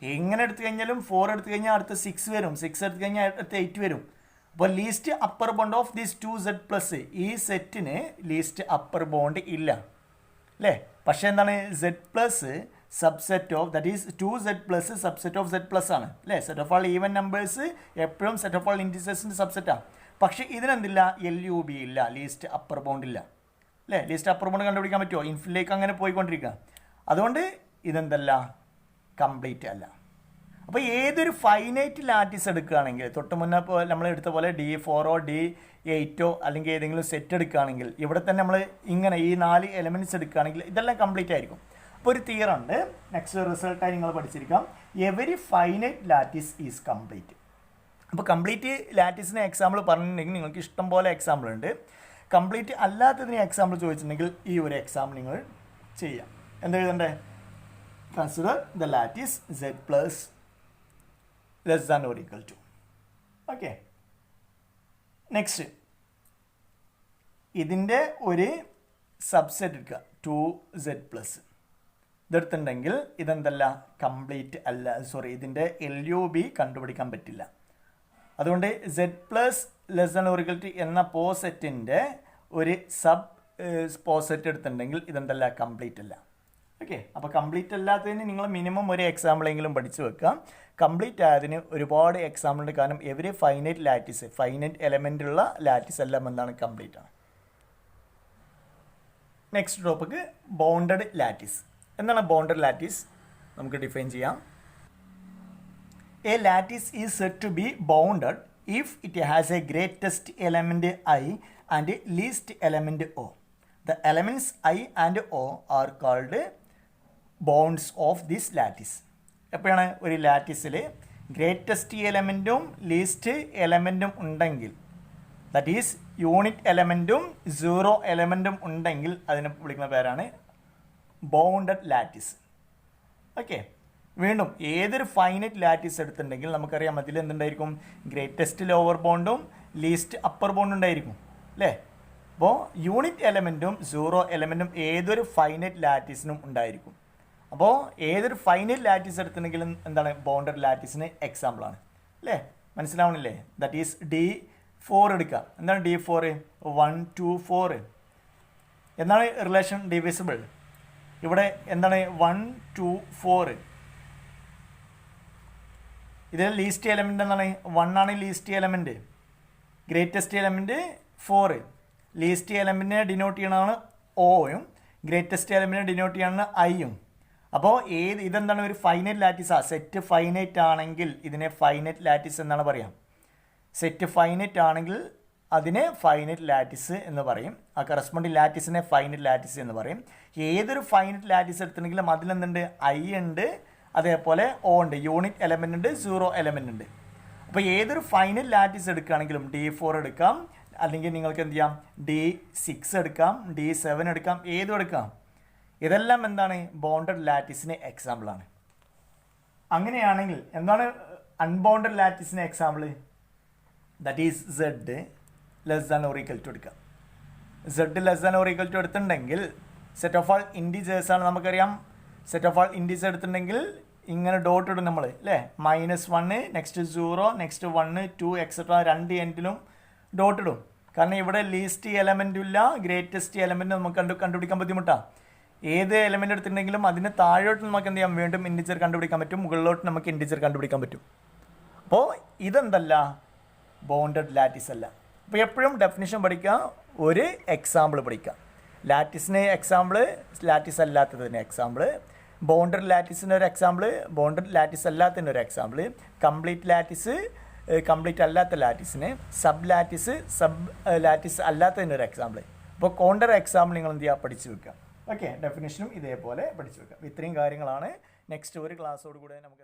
എങ്ങനെ എടുത്തു കഴിഞ്ഞാലും 4 എടുത്തു കഴിഞ്ഞാൽ അടുത്ത 6 വരും, 6 എടുത്തു കഴിഞ്ഞാൽ അടുത്ത 8 വരും. അപ്പോൾ least upper bound of this 2Z plus, ഈ സെറ്റിന് ലീസ്റ്റ് അപ്പർ ബോണ്ട് ഇല്ല അല്ലേ. പക്ഷേ എന്താണ്, Z plus subset of that is 2Z plus subset of Z plus ആണ് അല്ലേ. Set of all even numbers എപ്പോഴും സെറ്റ് ഓഫ് ആൾ ഇൻഡിജേഴ്സിൻ്റെ സബ്സെറ്റാണ്. പക്ഷേ ഇതിനെന്തില്ല, LUB ഇല്ല, ലീസ്റ്റ് അപ്പർ ബോണ്ട് ഇല്ല അല്ലേ. ലീസ്റ്റ് അപ്പർ ബോണ്ട് കണ്ടുപിടിക്കാൻ പറ്റുമോ? ഇൻഫിനിലേക്ക് അങ്ങനെ പോയിക്കൊണ്ടിരിക്കുക. അതുകൊണ്ട് ഇതെന്തല്ല, കംപ്ലീറ്റ് അല്ല. അപ്പോൾ ഏതൊരു ഫൈനൈറ്റ് ലാറ്റിസ് എടുക്കുകയാണെങ്കിൽ, തൊട്ട് മുന്നേ നമ്മൾ എടുത്ത പോലെ D4 D8 അല്ലെങ്കിൽ ഏതെങ്കിലും സെറ്റ് എടുക്കുകയാണെങ്കിൽ ഇവിടെ തന്നെ നമ്മൾ ഇങ്ങനെ ഈ 4 എലമെൻറ്റ്സ് എടുക്കുകയാണെങ്കിൽ ഇതെല്ലാം കംപ്ലീറ്റ് ആയിരിക്കും. അപ്പോൾ ഒരു തിയറം ഉണ്ട്, നെക്സ്റ്റ് റിസൾട്ടായി നിങ്ങൾ പഠിച്ചിരിക്കാം, every finite lattice is complete. അപ്പോൾ കംപ്ലീറ്റ് ലാറ്റിസിന് എക്സാമ്പിൾ പറഞ്ഞിട്ടുണ്ടെങ്കിൽ നിങ്ങൾക്ക് ഇഷ്ടം പോലെ എക്സാമ്പിൾ ഉണ്ട്. കംപ്ലീറ്റ് അല്ലാത്തതിന് എക്സാമ്പിൾ ചോദിച്ചിട്ടുണ്ടെങ്കിൽ ഈ ഒരു എക്സാമ്പിൾ നിങ്ങൾ ചെയ്യാം. എന്താ എഴുതണ്ടേ? Consider the lattice Z plus less than or equal to. Okay, next ഇതിൻ്റെ ഒരു സബ്സെറ്റ് എടുക്കുക 2Z പ്ലസ്. ഇതെടുത്തിട്ടുണ്ടെങ്കിൽ ഇതെന്തല്ല, കംപ്ലീറ്റ് അല്ല. സോറി, ഇതിൻ്റെ LUB കണ്ടുപിടിക്കാൻ പറ്റില്ല. അതുകൊണ്ട് Z plus less than or equal to എന്ന പോസെറ്റിൻ്റെ ഒരു സബ് പോസെറ്റ് എടുത്തിട്ടുണ്ടെങ്കിൽ ഇതെന്തല്ല, കംപ്ലീറ്റ് അല്ല. ഓക്കെ, അപ്പോൾ കംപ്ലീറ്റ് അല്ലാത്തതിന് നിങ്ങൾ മിനിമം ഒരു എക്സാമ്പിളെങ്കിലും പഠിച്ചു വെക്കാം. കംപ്ലീറ്റ് ആയതിന് ഒരുപാട് എക്സാമ്പിൾ ഉണ്ട്. കാരണം എവരി ഫൈനൈറ്റ് ലാറ്റിസ്, ഫൈനൈറ്റ് എലമെൻ്റുള്ള ലാറ്റിസ് എല്ലാം എന്താണ്, കംപ്ലീറ്റ് ആണ്. Next topic bounded lattice. എന്താണ് ബൗണ്ടഡ് ലാറ്റിസ്? നമുക്ക് ഡിഫൈൻ ചെയ്യാം. A lattice is said to be bounded if it has a greatest element I and least element O. The elements I and O are called bounds of this lattice. എപ്പോഴാണ് ഒരു ലാറ്റിസിൽ ഗ്രേറ്റസ്റ്റ് എലമെൻറ്റും ലീസ്റ്റ് എലമെൻറ്റും ഉണ്ടെങ്കിൽ, ദാറ്റ് ഈസ് യൂണിറ്റ് എലമെൻറ്റും 0 എലമെൻറ്റും ഉണ്ടെങ്കിൽ അതിനെ വിളിക്കുന്ന പേരാണ് ബൗണ്ടഡ് ലാറ്റിസ്. ഓക്കെ, വീണ്ടും ഏതൊരു ഫൈനൈറ്റ് ലാറ്റിസ് എടുത്തിട്ടുണ്ടെങ്കിൽ നമുക്കറിയാം അതിൽ എന്തുണ്ടായിരിക്കും, ഗ്രേറ്റസ്റ്റ് ലോവർ ബോണ്ടും ലീസ്റ്റ് അപ്പർ ബോണ്ടും ഉണ്ടായിരിക്കും അല്ലേ. അപ്പോൾ യൂണിറ്റ് എലമെൻറ്റും 0 എലമെൻറ്റും ഏതൊരു ഫൈനൈറ്റ് ലാറ്റിസിനും ഉണ്ടായിരിക്കും. അപ്പോൾ ഏതൊരു ഫൈനൈറ്റ് ലാറ്റിസ് എടുത്തിട്ടുണ്ടെങ്കിലും എന്താണ്, ബൗണ്ടഡ് ലാറ്റിസിന് എക്സാമ്പിളാണ് അല്ലേ. മനസ്സിലാവണില്ലേ? ദാറ്റ് ഈസ് D4 എടുക്കുക. എന്താണ് D4? 1 2 4 എന്താണ് റിലേഷൻ ഡിവിസിബിൾ. ഇവിടെ എന്താണ് 1 2 4. ഇതിൽ ലീസ്റ്റ് എലമെൻ്റ് എന്താണ്, 1 ആണ് least element. Greatest element 4. Least എലമെൻറ്റിനെ ഡിനോട്ട് ചെയ്യണതാണ് ഓയും, ഗ്രേറ്റസ്റ്റ് എലമെൻറ്റിനെ ഡിനോട്ട് ചെയ്യണതാണ് ഐയും. അപ്പോൾ ഇതെന്താണ്, ഒരു ഫൈനൈറ്റ് ലാറ്റിസാണ്. സെറ്റ് ഫൈനൈറ്റ് ആണെങ്കിൽ ഇതിനെ ഫൈനൈറ്റ് ലാറ്റിസ് എന്നാണ് പറയാം. സെറ്റ് ഫൈനൈറ്റ് ആണെങ്കിൽ അതിനെ ഫൈനൈറ്റ് ലാറ്റിസ് എന്ന് പറയും. ആ കറസ്പോണ്ടിങ് ലാറ്റിസിനെ ഫൈനൈറ്റ് ലാറ്റിസ് എന്ന് പറയും. ഏതൊരു ഫൈനൈറ്റ് ലാറ്റിസ് എടുത്തിട്ടുണ്ടെങ്കിലും അതിലെന്തുണ്ട്, ഐ ഉണ്ട്, അതേപോലെ ഒ ഉണ്ട്, യൂണിറ്റ് എലമെൻ്റ് ഉണ്ട്, സീറോ എലമെൻ്റ് ഉണ്ട്. അപ്പോൾ ഏതൊരു ഫൈനൈറ്റ് ലാറ്റിസ് എടുക്കുകയാണെങ്കിലും D4 എടുക്കാം, അല്ലെങ്കിൽ നിങ്ങൾക്ക് എന്ത് ചെയ്യാം D6 എടുക്കാം, D7 എടുക്കാം, ഏതും എടുക്കാം. ഇതെല്ലാം എന്താണ് ബോണ്ടഡ് ലാറ്റിസിന് എക്സാമ്പിളാണ്. അങ്ങനെയാണെങ്കിൽ എന്താണ് അൺബൗണ്ടഡ് ലാറ്റിസിന് example? That is Z less than or equal to എടുക്കാം. Z less than or equal to എടുത്തിട്ടുണ്ടെങ്കിൽ സെറ്റ് ഓഫ് ആൾ ഇൻഡിജേഴ്സ് ആണ്, നമുക്കറിയാം. സെറ്റ് ഓഫ് ആൾ ഇൻഡിജേഴ്സ് എടുത്തിട്ടുണ്ടെങ്കിൽ ഇങ്ങനെ ഡോട്ട് ഇടും നമ്മൾ അല്ലേ, -1 നെക്സ്റ്റ് 0 നെക്സ്റ്റ് 1 2 എക്സെട്ര, രണ്ട് എൻഡിലും ഡോട്ട് ഇടും. കാരണം ഇവിടെ ലീസ്റ്റ് എലമെൻറ്റും ഇല്ല, ഗ്രേറ്റസ്റ്റ് എലമെൻറ്റ് നമുക്ക് കണ്ടുപിടിക്കാൻ ബുദ്ധിമുട്ടാണ്. ഏത് എലമെൻ്റ് എടുത്തിട്ടുണ്ടെങ്കിലും അതിന് താഴോട്ട് നമുക്ക് എന്ത് ചെയ്യാം, വീണ്ടും ഇൻഡിജർ കണ്ടുപിടിക്കാൻ പറ്റും, മുകളിലോട്ട് നമുക്ക് ഇൻഡിജർ കണ്ടുപിടിക്കാൻ പറ്റും. അപ്പോൾ ഇതെന്തല്ല, ബോണ്ടഡ് ലാറ്റിസ് അല്ല. അപ്പോൾ എപ്പോഴും ഡെഫിനിഷൻ പഠിക്കുക, ഒരു എക്സാമ്പിൾ പഠിക്കുക. ലാറ്റിസിന് എക്സാമ്പിൾ, ലാറ്റിസ് അല്ലാത്തതിന് എക്സാമ്പിൾ, ബോണ്ടഡ് ലാറ്റിസിന് ഒരു എക്സാമ്പിൾ, ബോണ്ടഡ് ലാറ്റിസ് അല്ലാത്തതിന് ഒരു എക്സാമ്പിൾ, കംപ്ലീറ്റ് ലാറ്റിസ്, കംപ്ലീറ്റ് അല്ലാത്ത ലാറ്റിസിന്, സബ് ലാറ്റിസ്, സബ് ലാറ്റിസ് അല്ലാത്തതിന് ഒരു എക്സാമ്പിൾ. അപ്പോൾ കോണ്ടർ എക്സാമ്പിൾ നിങ്ങൾ എന്ത് ചെയ്യുക, പഠിച്ചു വെക്കുക. ഓക്കെ, ഡെഫിനിഷനും ഇതേപോലെ പഠിച്ചു വെക്കുക. ഇത്രയും കാര്യങ്ങളാണ്. നെക്സ്റ്റ് ഒരു ക്ലാസ്സോട് കൂടെ നമുക്ക്